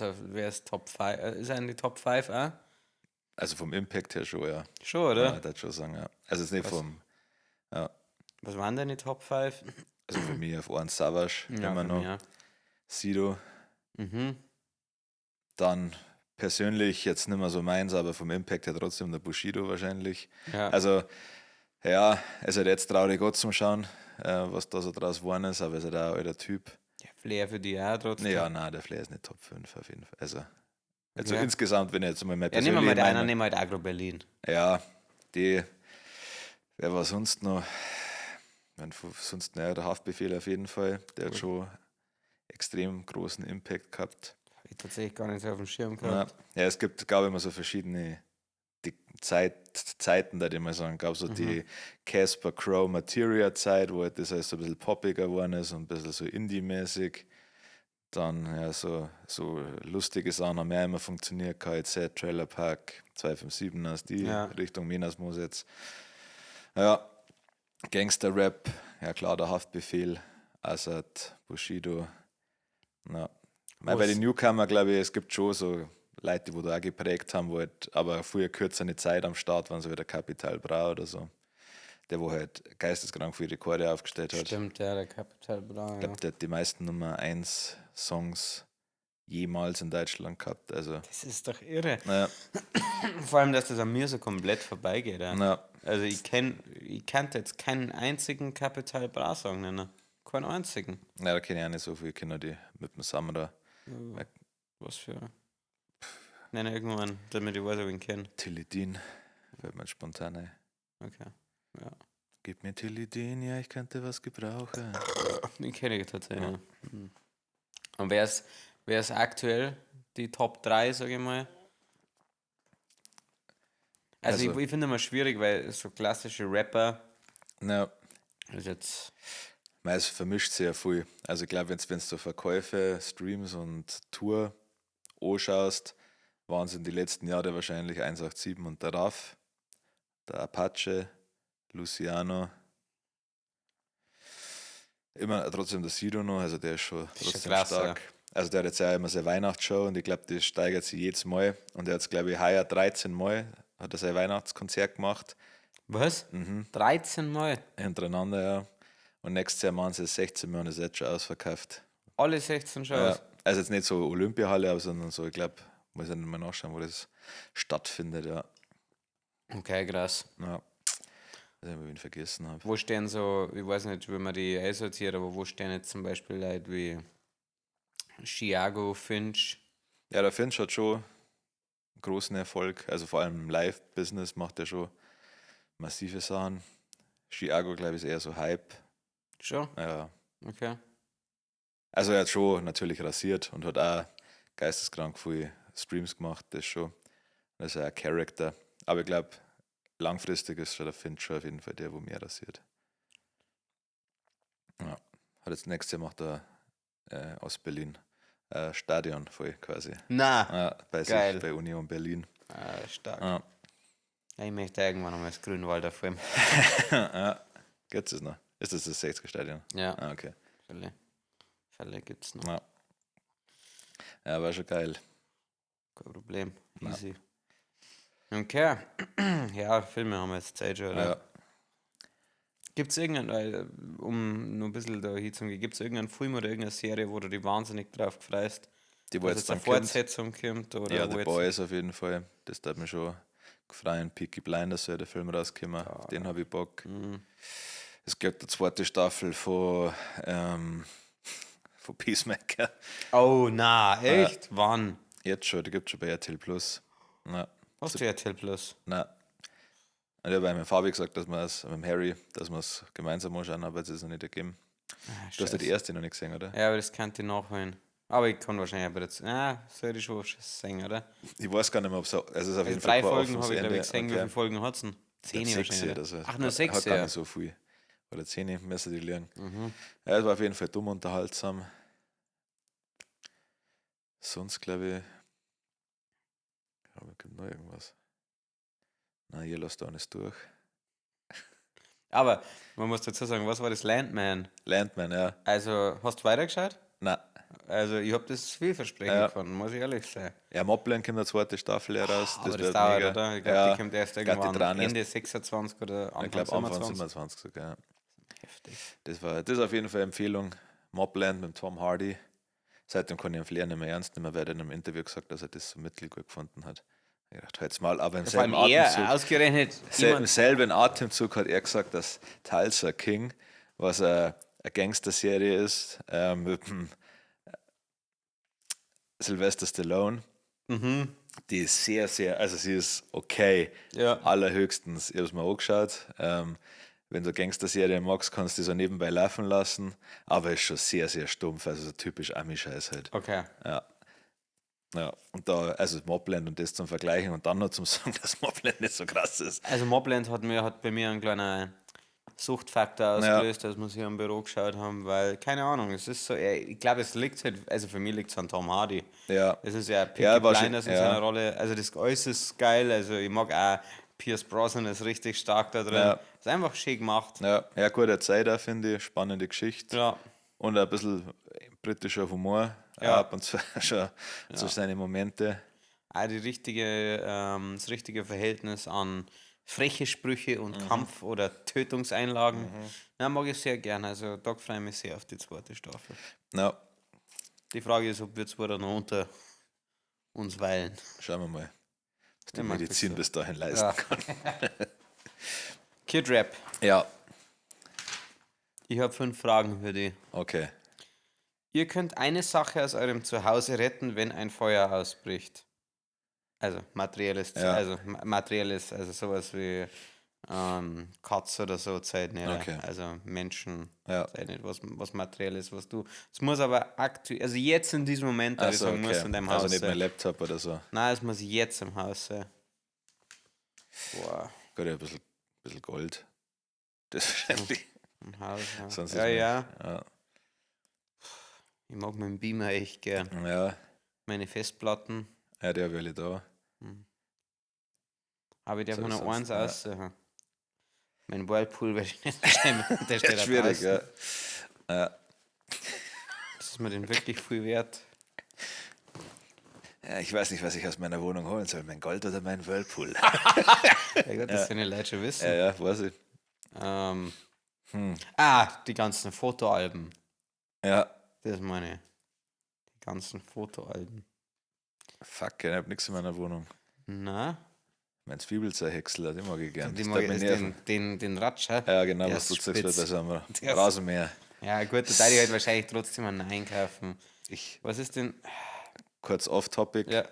ist Top 5? Ist er in die Top 5 auch? Also vom Impact her schon, ja. Schon, oder? Ja, das schon sagen, ja. Also jetzt nicht vom, ja. Was waren denn die Top 5? Also für mich auf 1 Savage immer noch. Ja. Sido. Mhm. Dann persönlich jetzt nicht mehr so meins, aber vom Impact her trotzdem der Bushido wahrscheinlich. Ja. Also, ja, es ist halt jetzt traurig auch zum Schauen, was da so draus geworden ist, aber es ist halt auch ein alter Typ. Ja, Flair für die auch trotzdem. Ja, nein, der Flair ist nicht Top 5 auf jeden Fall. Also Ja. insgesamt, wenn ich jetzt mal meine Ja, nehmen wir persönliche mal den einen, Meinung- nehmen wir halt Agro Berlin. Ja, wer war sonst noch? Sonst, naja, der Haftbefehl auf jeden Fall. Der hat schon extrem großen Impact gehabt. Hab ich tatsächlich gar nicht so auf dem Schirm Ja, gehabt. ja, es gibt, glaube ich, immer so verschiedene Zeiten, da die mal sagen, gab so die Casper Crow Materia Zeit, wo halt das alles so ein bisschen poppiger geworden ist und ein bisschen so Indie-mäßig. Dann ja, so lustige Sachen haben ja immer funktioniert, KIZ, Trailer Park, 257 aus die Ja. Richtung Menasmus jetzt. Ja, Gangster-Rap, ja klar, der Haftbefehl, Assad, Bushido. Ja. Bei den Newcomer, glaube ich, es gibt schon so Leute, die da auch geprägt haben, wo halt aber früher kürzer eine Zeit am Start waren, so wie der Capital Bra oder so. Der, wo halt geisteskrank viele Rekorde aufgestellt hat. Stimmt, ja, der Capital Bra. Ich glaube, der hat die meisten Nummer 1 Songs jemals in Deutschland gehabt. Also, Das ist doch irre. naja, Vor allem, dass das an mir so komplett vorbeigeht. Ja. na, Also ich kannte jetzt keinen einzigen Capital Bra Song nennen. Keinen einzigen. da kenne ich auch nicht so viele Kinder, die mit dem Samra. Was für. Nenne irgendwann, damit ich weiß, ob ich ihn kenne. Tilidin, fällt mir spontan ein. Okay. Ja. Gib mir Tilidin, ja, ich könnte was gebrauchen. Den kenne ich tatsächlich. Ja. Mhm. Und wer ist aktuell die Top 3, sage ich mal? Also ich finde immer schwierig, weil so klassische Rapper Na, ist jetzt. es vermischt sehr viel. Also ich glaube, wenn du so Verkäufe, Streams und Tour anschaust, waren es in den letzten Jahren wahrscheinlich 187 und der Raff, der Apache, Luciano. Immer trotzdem der Sido noch, also der ist schon ist schon trotzdem krass, stark. Also der hat jetzt ja immer seine Weihnachtsshow und ich glaube, das steigert sich jedes Mal. Und er hat es, glaube ich, heuer 13 Mal hat er sein Weihnachtskonzert gemacht. Was? 13 Mal? Hintereinander, ja. Und nächstes Jahr machen sie es 16 Mal und ist jetzt schon ausverkauft. Alle 16 Shows? Ja, also jetzt nicht so Olympiahalle, aber sondern so, ich glaube, muss ich nicht mal nachschauen, wo das stattfindet, ja. Okay, krass. Ja. Also, wenn ich ihn vergessen habe. Wo stehen so, ich weiß nicht, wie man die einsortiert, aber wo stehen jetzt zum Beispiel Leute wie Chiago, Finch? Ja, der Finch hat schon einen großen Erfolg, also vor allem im Live-Business macht er schon massive Sachen. Chiago, glaube ich, ist eher so Hype. Schon? Ja. Okay. Also er hat schon natürlich rasiert und hat auch geisteskrank viele Streams gemacht, das schon. Das ist ja ein Charakter. Aber ich glaube, langfristig ist schon der Finch schon auf jeden Fall der, wo mehr rasiert. Ja. Hat jetzt nächstes Jahr macht er aus Berlin Stadion voll quasi. Na, Ja, bei geil. sich, bei Union Berlin. Stark. Ja. Ich möchte irgendwann noch mal das Grünwalder Film. Ja. Gibt es noch? Ist das 60er-Stadion? Ja, Ah, okay. Fälle gibt es noch. Ja. Ja, war schon geil. Kein Problem. Easy. Okay. Ja, Filme haben wir jetzt Zeit schon, oder? Ja. Gibt es irgendeinen, um nur ein bisschen da hinzugehen, gibt es irgendeinen Film oder irgendeine Serie, wo du dich wahnsinnig drauf freust? Die, wo Dass jetzt jetzt eine dann kommt. Fortsetzung kommt oder Ja, wo The jetzt. Boys auf jeden Fall. Das hat mich schon gefreut. Peaky Blinders soll der Film rauskommen. Auf den habe ich Bock. Es gibt eine zweite Staffel von Peacemaker. Oh, na, echt? Wann? Jetzt schon, die gibt es schon bei RTL Plus. Na, Hast du RTL Plus? na. Und ich habe meinem Fabi gesagt, dass wir es, mit dem Harry, dass wir es gemeinsam anschauen, aber es ist noch nicht ergeben. Du hast ja die erste noch nicht gesehen, oder? Ja, aber das kann ich nachholen. Aber ich kann wahrscheinlich aber jetzt. Soll ich schon singen, oder? Ich weiß gar nicht mehr, ob es. Also es ist auf jeden Drei Fall kein Folgen offenes habe ich, glaube ich, Ende. gesehen. Wie viele Folgen hat es denn? Ich glaub, 10 6 wahrscheinlich. oder so. Ach, nur 6, hat gar ja. nicht so viel. Oder 10, müssen die lernen. Ja, es war auf jeden Fall dumm unterhaltsam. Sonst glaube ich. Aber gibt noch irgendwas. Nein, Yellowstone ist durch. Aber man muss dazu sagen, was war das Landman? Landman, ja. Also, hast du weitergeschaut? Nein. Also, ich habe das vielversprechend gefunden, muss ich ehrlich sein. Ja, Mobland kommt eine zweite Staffel heraus. Aber das wird dauert, mega. oder? Ich glaube, Ja, die kommt erst ich glaub, die irgendwann dran erst- Ende 26 oder Ich Anfang glaube, Anfang 27. 27 sogar. Ja. Heftig. Das ist auf jeden Fall eine Empfehlung. Mobland mit Tom Hardy. Seitdem kann ich ihn Flair nicht mehr ernst nehmen, weil er in einem Interview gesagt, dass er das so mittelgut gefunden hat. Ich dachte, halt's mal, aber im Vor allem selben er, Atemzug. ausgerechnet Im jemand. selben Atemzug hat er gesagt, dass Tulsa King, was eine Gangster-Serie ist, mit dem Sylvester Stallone, die ist sehr, sehr, also sie ist okay, Ja. allerhöchstens. Ich habe es mir angeschaut. Wenn du Gangster-Serien magst, kannst du die so nebenbei laufen lassen, aber ist schon sehr, sehr stumpf, also so typisch Ami-Scheiß halt. Okay. Ja, und da, also Mobland und das zum Vergleichen und dann noch zum Sagen, dass Mobland nicht so krass ist. Also Mobland hat bei mir einen kleinen Suchtfaktor ausgelöst, als wir hier im Büro geschaut haben, weil, keine Ahnung, es ist so, ich glaube, es liegt halt, also für mich liegt es an Tom Hardy. Ja. Es ist ja Peaky Ja, Blinders in ja. seiner Rolle, also das alles ist geil, also ich mag auch, Pierce Brosnan ist richtig stark da drin. Ja. Ist einfach schön gemacht. Ja, gute Zeit da, finde ich, spannende Geschichte. Ja. Und ein bisschen britischer Humor, Ja. ab und zu schon so seine Momente. Auch das richtige Verhältnis an freche Sprüche und Kampf- oder Tötungseinlagen. Ja, mag ich sehr gerne. Also da freue ich mich sehr auf die zweite Staffel. Ja, Die Frage ist, ob wir zwei dann noch unter uns weilen. schauen wir mal, was die Ja, mag Medizin das bis dahin leisten kann. Kid Rap, Ja, ich habe 5 Fragen für dich. okay. Ihr könnt eine Sache aus eurem Zuhause retten, wenn ein Feuer ausbricht. Also materielles, Ja. also sowas wie Katz oder so, Zeit nicht. Okay. Also Menschen, Ja. Zeit nicht, was materielles, was du. Es muss aber aktuell, also jetzt in diesem Moment, würde ich Also, sagen, muss in deinem also Haus nicht mein sein. Laptop oder so. Nein, es muss jetzt im Haus sein. Boah, Gut, ja, ein bisschen Gold. Das wahrscheinlich. im Haus. Ja, Sonst ja, ist ja. Ja. Ich mag meinen Beamer echt gern. Ja, Meine Festplatten. ja, die habe ich alle da. Aber ich darf So mir ist noch das, eins ja. aussuchen. Mein Whirlpool werde ich nicht stellen. Der steht da Schwierig, draußen. ja. Das ist mir den wirklich viel wert. Ja, ich weiß nicht, was ich aus meiner Wohnung holen soll. Mein Gold oder mein Whirlpool? Ja gut, das sind die Leute schon wissen. Ja, weiß ich. Die ganzen Fotoalben. Ja, Das meine ich. Die ganzen Fotoalben. fuck, ich habe nichts in meiner Wohnung. Na? Mein Zwiebelzerhäcksler, den mag ich gern. Die Das mag tut ich mir nerven. den Ratscher. Ja, genau, Der was du ist sagst, spitz. bei so einem Der ist- Rasenmäher. Ja gut, da darf ich halt wahrscheinlich trotzdem einen einkaufen. Ich, Was ist denn? kurz off-topic. Ja.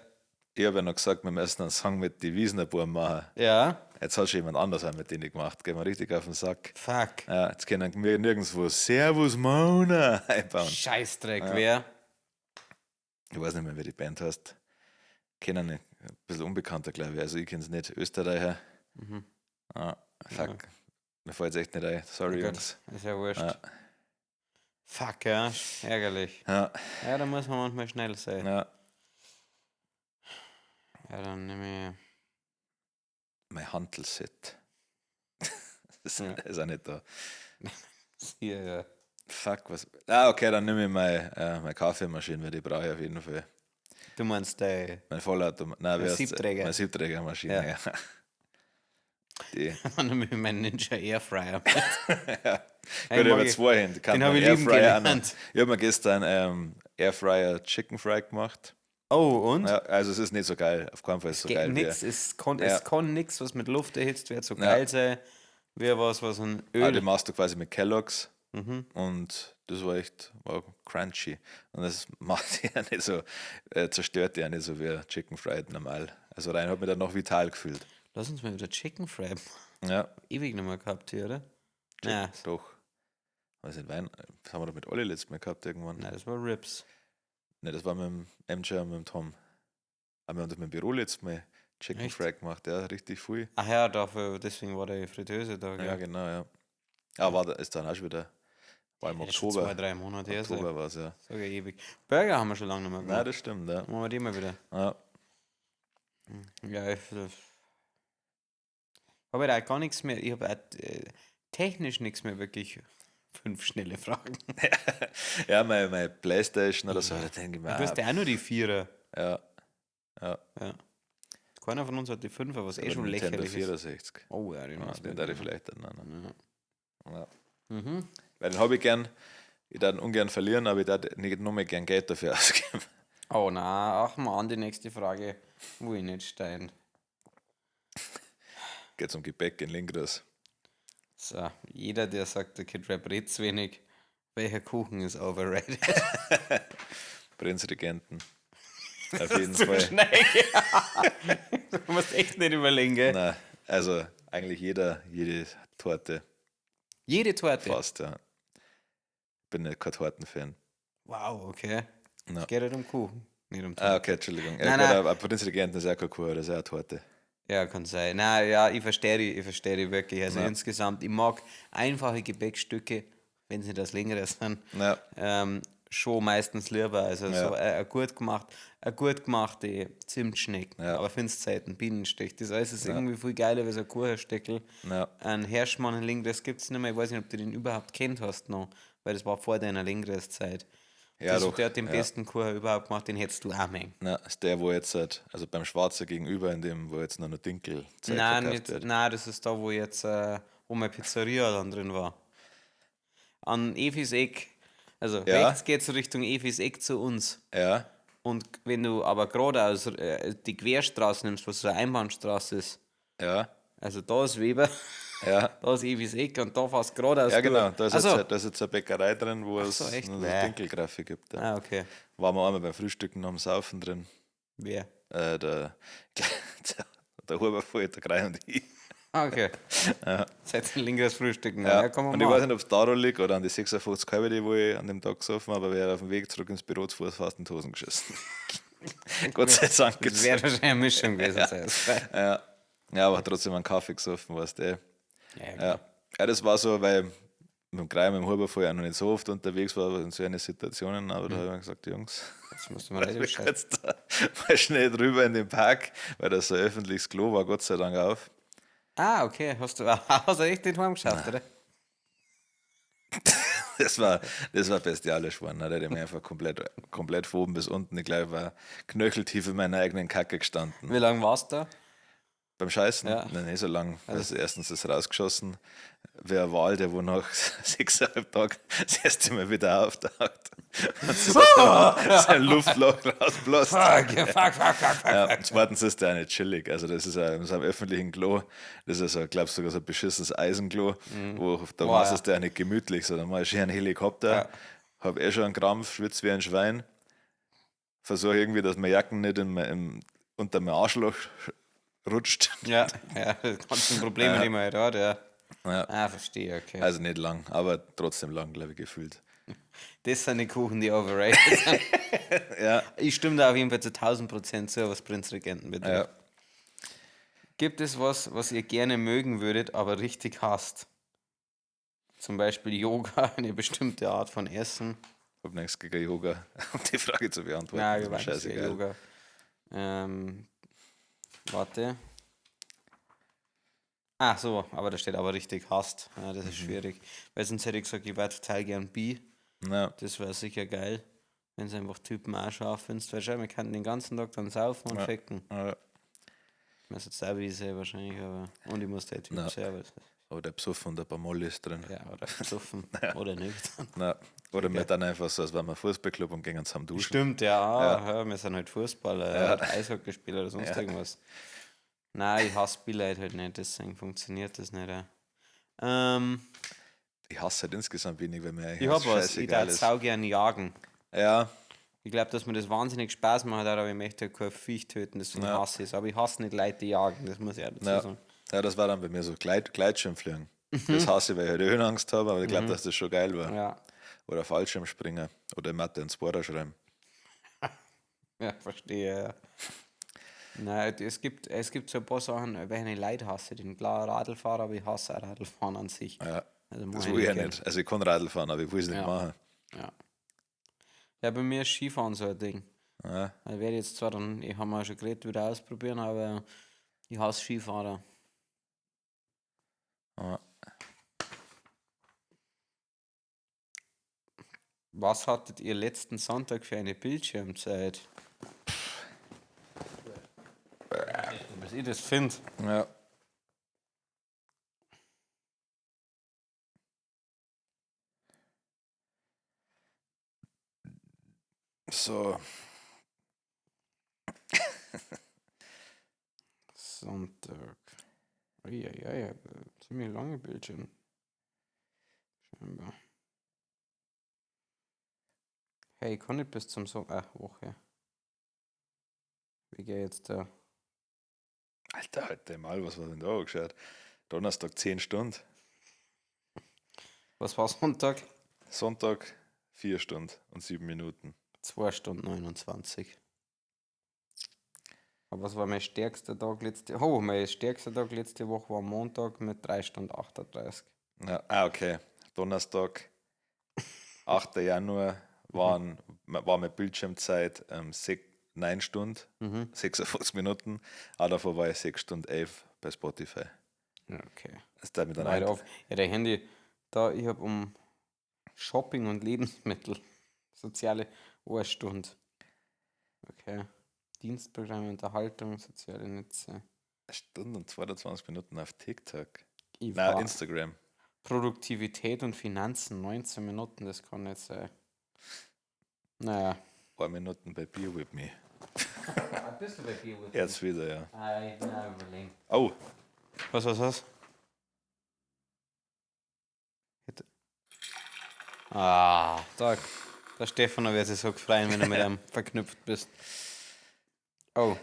Ich habe ja noch gesagt, wir müssen einen Song mit die Wiesenerbuben machen. Ja. Jetzt hat schon jemand anders auch mit denen gemacht. Gehen wir richtig auf den Sack. Fuck. Ja, jetzt können wir nirgendwo Servus Mona einbauen. Scheißdreck, wer? Ich weiß nicht mehr, wer die Band heißt. Kennen nicht. Ein bisschen unbekannter, glaube ich. Also ich kenne es nicht. Österreicher. Fuck. Mir fällt es echt nicht ein. Sorry, Gut, Jungs. ist ja wurscht. Ja. Fuck, ja. Ärgerlich. Ja, Ja, da muss man manchmal schnell sein. ja. Ja, dann nehme Mein Hantelset. Das Ja. ist auch nicht da. ich hier, ja. Fuck, was. Ah, okay, dann nehme ich meine Kaffeemaschine, weil die brauche ich auf jeden Fall. Du meinst Mein Vollautomat. Nein, wie heißt's? Siebträger. Meine Siebträgermaschine, Ja. ja. Die, Dann nehme ich meinen Ninja Airfryer mit. ja. Hey, Gut, mag über ich- zwei Hände. Kann den hab man ich lieben Airfryer auch noch. gelernt. Ich habe mir gestern Airfryer Chicken Fry gemacht. Oh, und? Ja, also es ist nicht so geil. Auf keinen Fall so Geht geil wie. nix, es Ja. kann nichts, was mit Luft erhitzt wird, so Ja. geil sein, wie was ein Die Öl. machst du quasi mit Kellogg's Mhm. und das war crunchy. Und das macht die ja nicht so, zerstört die ja nicht so wie Chicken Fried normal. Also rein hat mich dann noch vital gefühlt. Lass uns mal wieder Chicken Fry machen. Ja, Ewig nicht mehr gehabt hier, oder? Nein, doch. Was in Wein? Das haben wir doch mit Olli letztes Mal gehabt irgendwann. nein, das war Ribs. Ne, das war mit dem MJ und mit dem Tom. Aber wir haben das mit dem Büro letztes Mal Chicken Echt? Fry gemacht, ja, richtig viel. Ach ja, dafür, deswegen war der Fritteuse da, Ja, gell? genau, ja. Aber da ist dann auch schon wieder, war im Das ist schon Oktober. 2-3 Monate her, Oktober war es, ja. sag ich ewig. Burger haben wir schon lange nicht mehr Nein, gemacht. das stimmt, ja. Machen wir die mal wieder. Ja, Ja, ich habe halt auch gar nichts mehr, ich habe technisch nichts mehr wirklich 5 schnelle Fragen. ja meine Playstation oder so, da denke ich mir, Du hast ja auch nur die 4er. ja, ja. Ja. Keiner von uns hat die 5er, was eh Oder schon Nintendo lächerlich ist. 64. Oh ja, den Ja, hast den du darf ich vielleicht dann noch. Ja. Ja. Mhm. Weil den habe ich gern, ich darf ihn ungern verlieren, aber ich darf nicht nur mehr gern Geld dafür ausgeben. Oh na, ach man, die nächste Frage. Wo ich nicht stein. Geht um Gebäck in Lingras. So, jeder, der sagt, der Kid Rap redet zu wenig, welcher Kuchen ist overrated? Prinzregenten. Auf jeden Fall. Schnell. Du musst echt nicht überlegen, gell? Nein, also eigentlich jede Torte Jede Torte. fast, ja. Bin nicht kein Tortenfan. Wow, okay. Ja. Es geht halt um Kuchen, nicht um Ah, Torte. okay, Entschuldigung. Nein, Ja, nein. gut, aber Prinzregenten ist auch kein Kuchen, das ist auch eine Torte. Ja, kann sein. Na ja, ich verstehe die wirklich. Also Ja. insgesamt, ich mag einfache Gebäckstücke, wenn sie das längere sind, Ja, schon meistens lieber. Also Ja. so eine gut gemachte Zimtschnecken. Ja. Aber findest Zeiten Bienenstich. Das alles ist irgendwie viel geiler wie so ein Kuchensteckel. ja. Ein Herrschmann das gibt es nicht mehr. Ich weiß nicht, ob du den überhaupt kennt hast noch, weil das war vor deiner Lingres-Zeit. Ja, das, doch, der hat den ja. besten Kuchen überhaupt gemacht, den hättest du auch mengen. Na, ist der, wo jetzt, also beim Schwarzer gegenüber, in dem, wo jetzt noch Dinkel Nein, verkauft nicht, wird. nein, das ist da, wo jetzt, wo meine Pizzeria dann drin war. An Efis Eck. Also Ja. rechts geht es Richtung Efis Eck zu uns. Ja, Und wenn du aber geradeaus die Querstraße nimmst, was so eine Einbahnstraße ist, ja, also da ist Weber, ja. da ist Efis Eck und da fast geradeaus. Ja, genau. durch. Da ist, Ach so. da ist jetzt eine Bäckerei drin, wo es so, echt? nur Bäh. Dinkelgrafik gibt. Ja. Ah, okay. Waren wir einmal beim Frühstücken am Saufen drin. Wer? Der Hubervoll, der Grei und ich. Ah, okay. Seid ein linkeres Frühstücken. Ja. Ja, kann man Und ich weiß machen. nicht, ob es daran liegt oder an die 56 Kalbe, die wo ich an dem Tag gesoffen habe, aber wir haben auf dem Weg zurück ins Büro zu Fuß fast in die Hosen geschissen. Gott sei Dank. Das wäre wahrscheinlich eine Mischung gewesen. sein. Ja. Ja, aber hat trotzdem einen Kaffee gesoffen, weißt du. Ja, Ja. Ja, das war so, weil mit dem Grei, mit dem Hubervoll auch noch nicht so oft unterwegs war in so eine Situationen, aber da habe ich mir gesagt, Jungs, Jetzt musst du mal leider wir Bescheid. jetzt da mal schnell drüber in den Park, weil das so ein öffentliches Klo war, Gott sei Dank auf. Ah, okay. Hast du echt den Heim geschafft, oder? Das war bestialisch geworden. Da hätte ich mir einfach komplett von oben bis unten, ich glaube, war knöcheltief in meiner eigenen Kacke gestanden. Wie lange warst du da? Beim Scheißen? Ja. Nein, nicht so lang. Also erstens ist rausgeschossen. Wer war der, wo nach 6,5 Tagen das erste Mal wieder auftaucht und sein Luftloch rausbläst. Fuck. Ja, und zweitens ist der auch nicht chillig. Also das ist in so einem öffentlichen Klo, das ist so, glaubst du, sogar so ein beschissenes Eisenklo, wo da Boah, machst du ja nicht gemütlich, sondern mal schön einen Helikopter, Ja. hab schon einen Krampf, schwitze wie ein Schwein, versuche irgendwie, dass meine Jacken nicht unter mein Arschloch rutscht. Ja, das ganze Probleme, die man halt hat, ja. Ja. Ah, verstehe, okay. Also nicht lang, aber trotzdem lang, glaube ich, gefühlt. Das sind die Kuchen, die overrated sind. Ja, Ich stimme da auf jeden Fall zu 1000% zu, was Prinzregenten betrifft. ja. Gibt es was ihr gerne mögen würdet, aber richtig hasst? Zum Beispiel Yoga, eine bestimmte Art von Essen. Ich habe nichts gegen Yoga, um die Frage zu beantworten. Nein, ist ich mir weiß nicht, scheißegal. Yoga. Warte. Ah, so, aber da steht aber richtig hasst. Ja, das ist schwierig. Weil sonst hätte ich gesagt, ich wäre total gern bi. Ja, Das wäre sicher geil, wenn es einfach Typen auch scharf findest. Weil schau, wir könnten den ganzen Tag dann saufen und ficken. ja. schmeiß jetzt auch wie sie wahrscheinlich, aber. Und ich muss der Typ Ja. selber. Oder besoffen und ein paar Mollis drin. Ja, oder besoffen. Oder nicht. Na, oder wir dann einfach so, als wären wir Fußballclub und gehen zusammen duschen. Stimmt, ja, wir sind halt Fußballer, Eishockeyspieler oder sonst Ja. irgendwas. Nein, ich hasse Billard halt nicht, deswegen funktioniert das nicht. Ich hasse halt insgesamt wenig, weil mir Ich eigentlich hab was, ich scheißegal darf ist. sau gern jagen. Ja, Ich glaube, dass mir das wahnsinnig Spaß macht, aber ich möchte halt kein Viech töten, deswegen hasse ich es. Aber ich hasse nicht Leute, die jagen, das muss ich auch dazu ja. sagen. Ja, das war dann bei mir so Gleitschirmfliegen. Das hasse ich, weil ich halt Höhenangst habe, aber ich glaube, dass das schon geil war. Ja, Oder Fallschirmspringen. Oder Mathe ins Border schreiben. ja, verstehe. Ja. Nein, es gibt so ein paar Sachen, welche ich Leute hasse. Den klar Radlfahrer, aber ich hasse auch Radlfahren an sich. Ja, Also das mach will ich ja gern. nicht. Also ich kann Radl fahren, aber ich will es nicht Ja. machen. Ja. Ja, bei mir ist Skifahren so ein Ding. Ja, Ich werde jetzt zwar dann, ich habe mal schon geredet, wieder ausprobieren, aber ich hasse Skifahrer. ja. Was hattet ihr letzten Sonntag für eine Bildschirmzeit? Was ich das finde. Ja. So, Sonntag. Ja, ziemlich lange Bildschirm. Scheinbar. Hey, ich kann nicht bis zum Woche. Wie geht jetzt da? Alter, halt mal, was war denn da angeschaut? Donnerstag 10 Stunden, Was war Sonntag? Sonntag 4 Stunden und 7 Minuten. 2 Stunden 29. Aber was war mein stärkster Tag letzte Woche? Oh, mein stärkster Tag letzte Woche war Montag mit 3 Stunden 38. Ja, okay. Donnerstag, 8. Januar, war meine Bildschirmzeit 9 Stunden, 56 Minuten. Aber davon war ich 6 Stunden 11 bei Spotify. Ja, okay. Das tut mir dann Weit ein. auf. Ja, der Handy, da ich habe um Shopping und Lebensmittel, soziale 1 Stunde. Okay. Dienstprogramme, Unterhaltung, soziale Netze. 1 Stunde und 22 Minuten auf TikTok. Ich Nein, war Instagram. Produktivität und Finanzen, 19 Minuten, das kann nicht sein. Naja. 1 Minuten bei Beer With Me. Bist du bei Bier? Jetzt wieder, ja. Ich bin auch überlegen. Oh, Was? Der Stefan wird sich so freuen, wenn du mit einem verknüpft bist. Oh,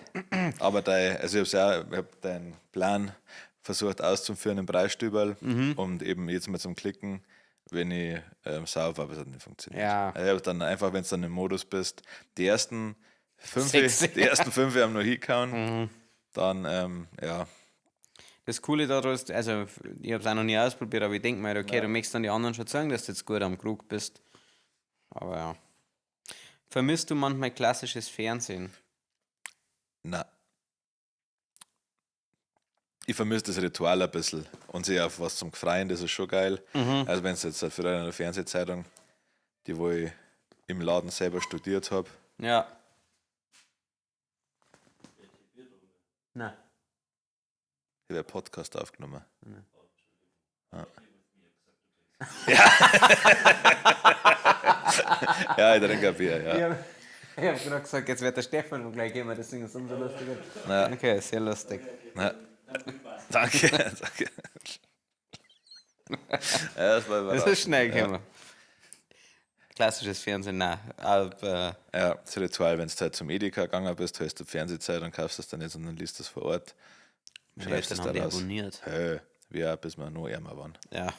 aber ich hab deinen Plan versucht auszuführen im Preisstüberl und eben jetzt mal zum Klicken, wenn ich saufe, aber es hat nicht funktioniert. Ja. Ich hab dann einfach, wenn du dann im Modus bist, die ersten 5 haben noch hingehauen, dann, ja, das Coole daran ist, also ich habe es auch noch nie ausprobiert, aber ich denke mir, okay, du möchtest dann die anderen schon sagen, dass du jetzt gut am Krug bist. Aber ja. Vermisst du manchmal klassisches Fernsehen? na. Ich vermisse das Ritual ein bisschen und sehe auf was zum Gefreien, das ist schon geil. Also wenn es jetzt halt für eine Fernsehzeitung, die wo ich im Laden selber studiert habe, Ja. Nein. ich habe Podcast aufgenommen. Ja, ich trinke ein Bier, ja. Ich habe gerade gesagt, jetzt wird der Stefan und gleich gehen wir das Ding ist umso lustiger. Ja. Okay, sehr lustig. Ja. Danke, danke. Ja, das war Das ist überraschend. schnell gekommen. Klassisches Fernsehen, nein. Aber, Ja, das Ritual, wenn du halt zum Edeka gegangen bist, hörst du die Fernsehzeit und kaufst das dann nicht, sondern liest das vor Ort. meine Eltern haben die abonniert. Hey, wir bis wir noch ärmer waren. Ja.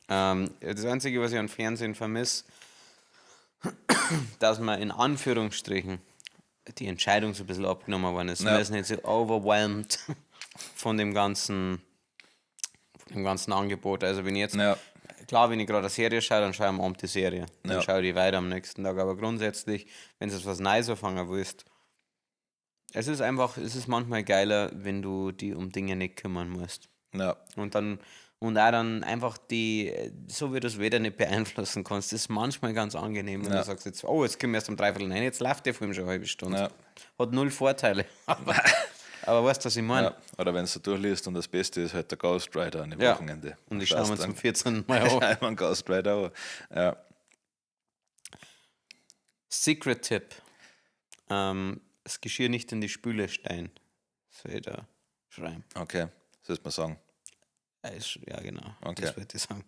Das Einzige, was ich an Fernsehen vermisse, dass man in Anführungsstrichen die Entscheidung so ein bisschen abgenommen worden ist. Ja. Man ist nicht so overwhelmed von dem ganzen Angebot. Also wenn ich jetzt, Ja, klar, wenn ich gerade eine Serie schaue, dann schaue ich am Abend die Serie. Dann Ja. schaue ich die weiter am nächsten Tag. Aber grundsätzlich, wenn du was Neues anfangen willst, es ist manchmal geiler, wenn du dich um Dinge nicht kümmern musst. ja, Und auch dann einfach so wie du es wieder nicht beeinflussen kannst, ist manchmal ganz angenehm, wenn Ja. du sagst, jetzt können wir erst um 3/4 rein, jetzt läuft der Film schon eine halbe Stunde. Ja. Hat null Vorteile. Aber weißt du, was ich meine? Ja. Oder wenn du so durchliest und das Beste ist halt der Ghost Rider an dem Ja. Wochenende. Und ich schaue mir zum 14. Mal an. Einmal einen Ghost Rider an. Ja. Secret-Tipp. Das Geschirr nicht in die Spüle stellen. Soll ich da schreiben? Okay, sollst du mal sagen. Ja, genau. Okay. Das wollte ich sagen.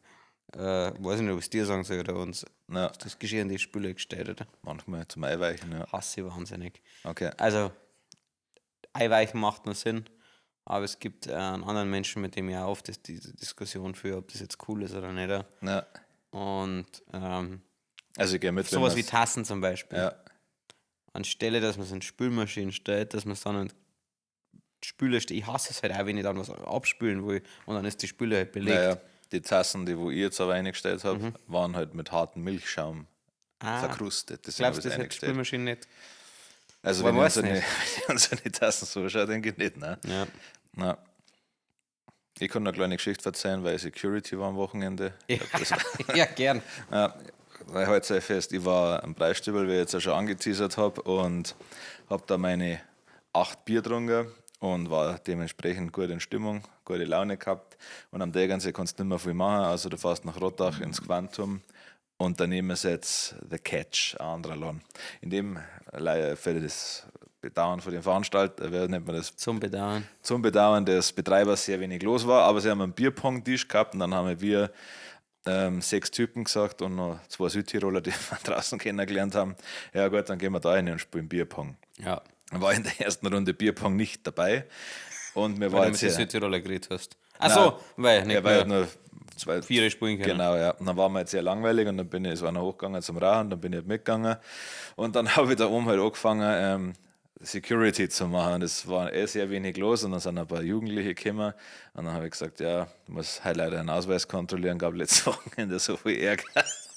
Weiß nicht, ob ich es dir sagen soll oder uns. Ja, Das Geschirr in die Spüle gestellt, oder? manchmal zum Eiweichen, ja. Hasse ich wahnsinnig. Okay. Also, Eiweichen macht nur Sinn, aber es gibt einen anderen Menschen, mit dem ich auch oft diese Diskussion führe, ob das jetzt cool ist oder nicht. Ja. Und Also ich gehe mit, wenn sowas wie man's- Tassen zum Beispiel. Ja, Anstelle, dass man es in die Spülmaschine stellt, dass man es dann in die Spüle stellt. Ich hasse es halt auch, wenn ich dann was abspülen will und dann ist die Spüle halt belegt. naja, die Tassen, die wo ich jetzt aber eingestellt habe, waren halt mit hartem Milchschaum verkrustet. Deswegen habe Glaubst ich du, es das hat die eingestellt. Spülmaschine nicht? Also Man wenn ich weiß unsere, nicht. wenn ich unsere Tassen so schaue, denke ich nicht, ne? Ja. Na. Ich kann eine kleine Geschichte erzählen, weil Security war am Wochenende. Ja, ja, gern. Ja, weil heute sei fest, ich war am Preisstübel, wie ich jetzt ja schon angeteasert habe, und habe da meine 8 Bier getrunken und war dementsprechend gut in Stimmung, gute Laune gehabt. Und am Tegernsee kannst du nicht mehr viel machen, also du fährst nach Rottach ins Quantum und daneben ist jetzt The Catch, ein anderer Laden. In dem für das Bedauern von den Veranstaltern, wie nennt man das? Zum Bedauern. Zum Bedauern des Betreibers sehr wenig los war, aber sie haben einen Bierpong-Tisch gehabt und dann haben wir 6 Typen gesagt und noch 2 Südtiroler, die wir draußen kennengelernt haben. Ja gut, dann gehen wir da rein und spielen Bierpong. Ja. Dann war in der ersten Runde Bierpong nicht dabei und mir Weil war du jetzt mit den sehr, Südtiroler geredet hast. Achso, weil nicht ja, weil mehr nur 2 4 spielen können. Genau, ja. Und dann war mir jetzt sehr langweilig und dann bin ich, es war noch hochgegangen zum Rauchen, dann bin ich halt mitgegangen und dann habe ich da oben halt angefangen, Security zu machen. Das war sehr wenig los und dann sind ein paar Jugendliche gekommen und dann habe ich gesagt, ja, ich muss heute leider einen Ausweis kontrollieren, gab letztes Wochenende so viel Ärger,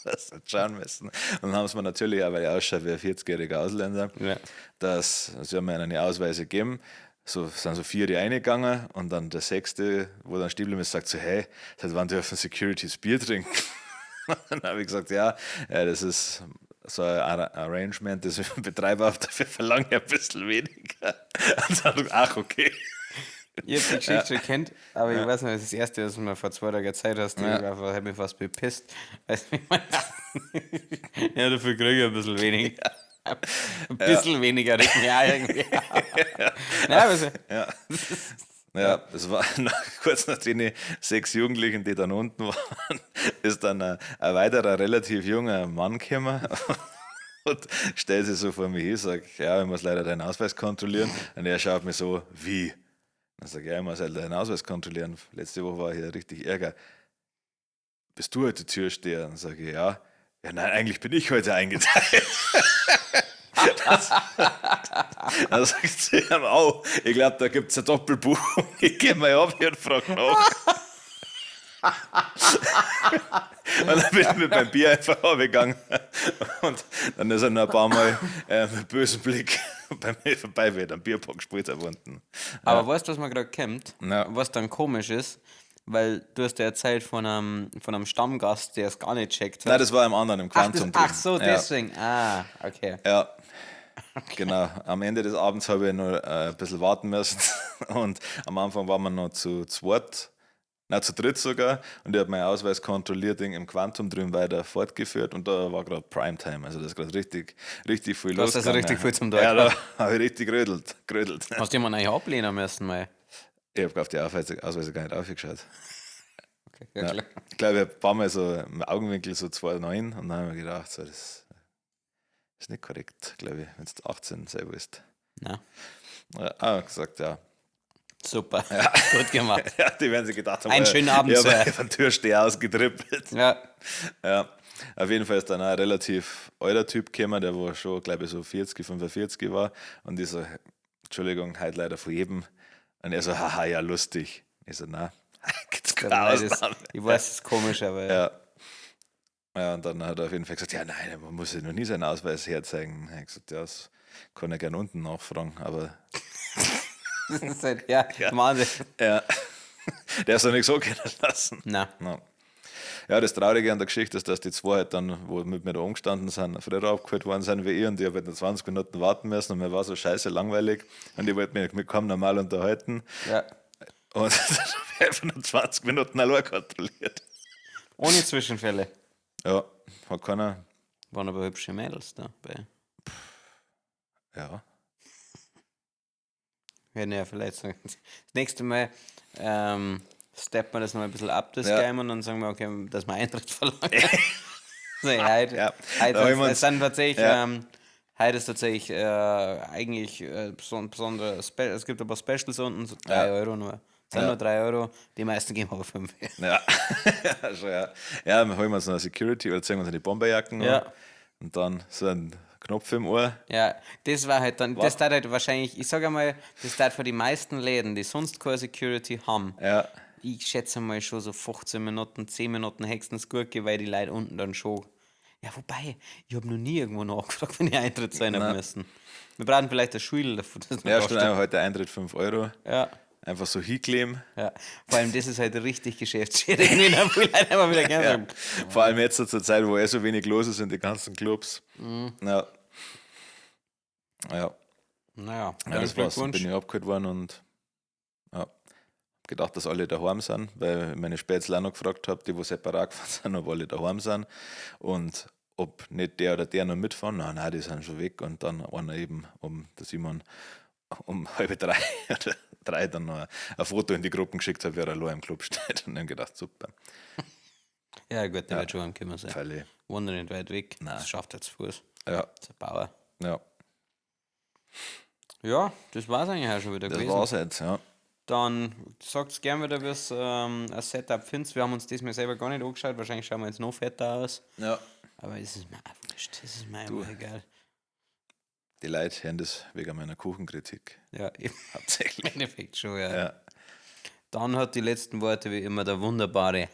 dass wir schauen müssen. Und dann haben sie mir natürlich auch, weil ich ausschaue wie ein 40-jähriger Ausländer, Ja. sie haben mir eine Ausweise gegeben. So sind so 4 reingegangen und dann der 6., wo dann Stiebel mir sagt, so, hey, seit wann dürfen Securities Bier trinken? Dann habe ich gesagt, ja, das ist so ein Arrangement, das ich Betreiber auf, dafür verlange ich ein bisschen weniger. Und dann, ach, okay. Ich habe die Geschichte schon kennt, aber ich weiß nicht, das ist das erste, was du mir vor 2 Tagen gezeigt hast. Ich habe mich fast bepisst. Weißt du, wie ich meine? Ja, dafür kriege ich ein bisschen weniger. Ein bisschen weniger regt mich auch irgendwie. Nein, aber so, Ja, es war kurz nach den 6 Jugendlichen, die dann unten waren, ist dann ein weiterer relativ junger Mann gekommen und stellt sich so vor mich hin, sagt, ja, ich muss leider deinen Ausweis kontrollieren. Und er schaut mir so, wie? Dann sage ich, ja, ich muss halt deinen Ausweis kontrollieren. Letzte Woche war hier richtig Ärger. Bist du heute Türsteher? Dann sage ich, ja. Ja, nein, eigentlich bin ich heute eingeteilt. Dann sagt sie ihm auch, ich glaube, da gibt es eine Doppelbuchung. Ich gehe mal ab hier und frage nach. Und dann bin ich mit meinem Bier einfach runtergegangen. Und dann ist er noch ein paar Mal mit bösem Blick bei mir vorbei, wie er einen Bierpong gespielt hat unten. aber weißt du, was man gerade kennt? Ja. Was dann komisch ist, weil du hast ja erzählt von einem Stammgast, der es gar nicht checkt. Nein, das war im anderen, im Quantum drin. Ach so, Ja. deswegen. Ah, okay. Ja, genau. Am Ende des Abends habe ich noch ein bisschen warten müssen. Und am Anfang waren wir noch zu dritt sogar. Und ich habe meinen Ausweis kontrolliert im Quantum drüben weiter fortgeführt. Und da war gerade Primetime. Also da ist gerade richtig viel Du hast also losgegangen. richtig viel zum Tag Ja, da gehabt. habe ich richtig gerödelt. Hast du jemanden eigentlich ablehnen müssen, mal? Ich habe auf die Ausweise gar nicht aufgeschaut. Okay, ja, Ja. klar. Ich glaube, ich habe ein paar Mal so im Augenwinkel so 2,9 und dann habe ich mir gedacht, so, das ist nicht korrekt, glaube ich, wenn du 18 selber ist. Na, Gesagt, ja. super. Gut gemacht. Ja, die werden sich gedacht haben, Einen schönen Abend, ich Sir. habe von Türsteher ausgetrippelt. Ja, Ja, auf jeden Fall ist dann auch ein relativ alter Typ gekommen, der war schon, glaube ich, so 40, 45 war. Und ich so, Entschuldigung, heute leider von jedem. Und er so, haha, ja, lustig. Ich so, na, gibt's keine Ausnahme. ich weiß, es ist komisch, aber Ja. Ja, und dann hat er auf jeden Fall gesagt, ja, nein, man muss ja noch nie seinen Ausweis herzeigen. Ich habe gesagt, ja, das kann er gerne unten nachfragen, aber das ist halt, ja, Wahnsinn. ja, der ist doch nicht so kennen lassen. Na, No. Ja, das Traurige an der Geschichte ist, dass die zwei halt dann, wo mit mir da umgestanden sind, früher abgeholt worden sind wie ich und ich habe halt noch 20 Minuten warten müssen und mir war so scheiße langweilig und ich wollte mich mit kaum normal unterhalten Ja. und dann habe ich einfach nur 20 Minuten allein kontrolliert. Ohne Zwischenfälle. Ja, hat keiner, Waren aber hübsche Mädels dabei. ja. Werden ja vielleicht sagen. Das nächste Mal steppen wir das noch ein bisschen ab, das Ja. Game, und dann sagen wir, okay, dass wir Eintritt verlangen. So, ja, heute, Ja. heute, Da haben wir es uns- sind tatsächlich, ja. heute ist tatsächlich eigentlich besondere, es gibt ein paar Specials unten, so 3 Ja. Euro nur. Es sind Ja. nur 3 Euro, die meisten geben aber 5. Ja, schon, ja. Ja, wir holen uns noch eine Security oder ziehen uns eine Bomberjacken noch. Ja. Und dann so ein Knopf im Ohr. Ja, das war halt dann, Was? das darf halt wahrscheinlich, ich sage einmal, das darf für die meisten Läden, die sonst keine Security haben, Ja, ich schätze mal schon so 15 Minuten, 10 Minuten höchstens gut gehen, weil die Leute unten dann schon. Ja, wobei, ich habe noch nie irgendwo nachgefragt, wenn ich Eintritt zahlen habe Nein. müssen. Wir brauchen vielleicht ein Schul dafür, dass wir ja da stimmt, stehen. einfach heute Eintritt 5 Euro. Ja, Einfach so hinkleben. ja. Vor allem, das ist halt richtig geschäftsschädigend, wenn dann viele Leute immer wieder gerne sagen. Vor allem jetzt zur Zeit, wo so wenig los ist in den ganzen Clubs. Ja. Ja, Naja, ja das war's. Dann Glückwunsch. bin ich abgeholt worden und ja, gedacht, dass alle daheim sind, weil ich meine Spätzle auch noch gefragt habe, die wo separat gefahren sind, ob alle daheim sind und ob nicht der oder der noch mitfahren. Nein, die sind schon weg. Und dann einer eben der Simon um 2:30 oder 3 dann noch ein Foto in die Gruppen geschickt hat, wer allein im Club steht. Und dann gedacht, super, Ja, gut, der wird schon angekommen sein. Falle. Wunder nicht weit weg. Nein. Das schafft er zu Fuß. Ja, Das ist ein Bauer. ja, Ja, das war's eigentlich auch schon wieder das gewesen. war's jetzt, ja. Dann sagt gerne wieder, wie es ein Setup findest. Wir haben uns das mal selber gar nicht angeschaut. Wahrscheinlich schauen wir jetzt noch fetter aus. Ja. Aber es ist mir auch wurscht. Es ist mir einfach egal. Die Leute hören das wegen meiner Kuchenkritik. Ja, im Hauptsächlich. Endeffekt schon, ja. Ja. Dann hat die letzten Worte wie immer der wunderbare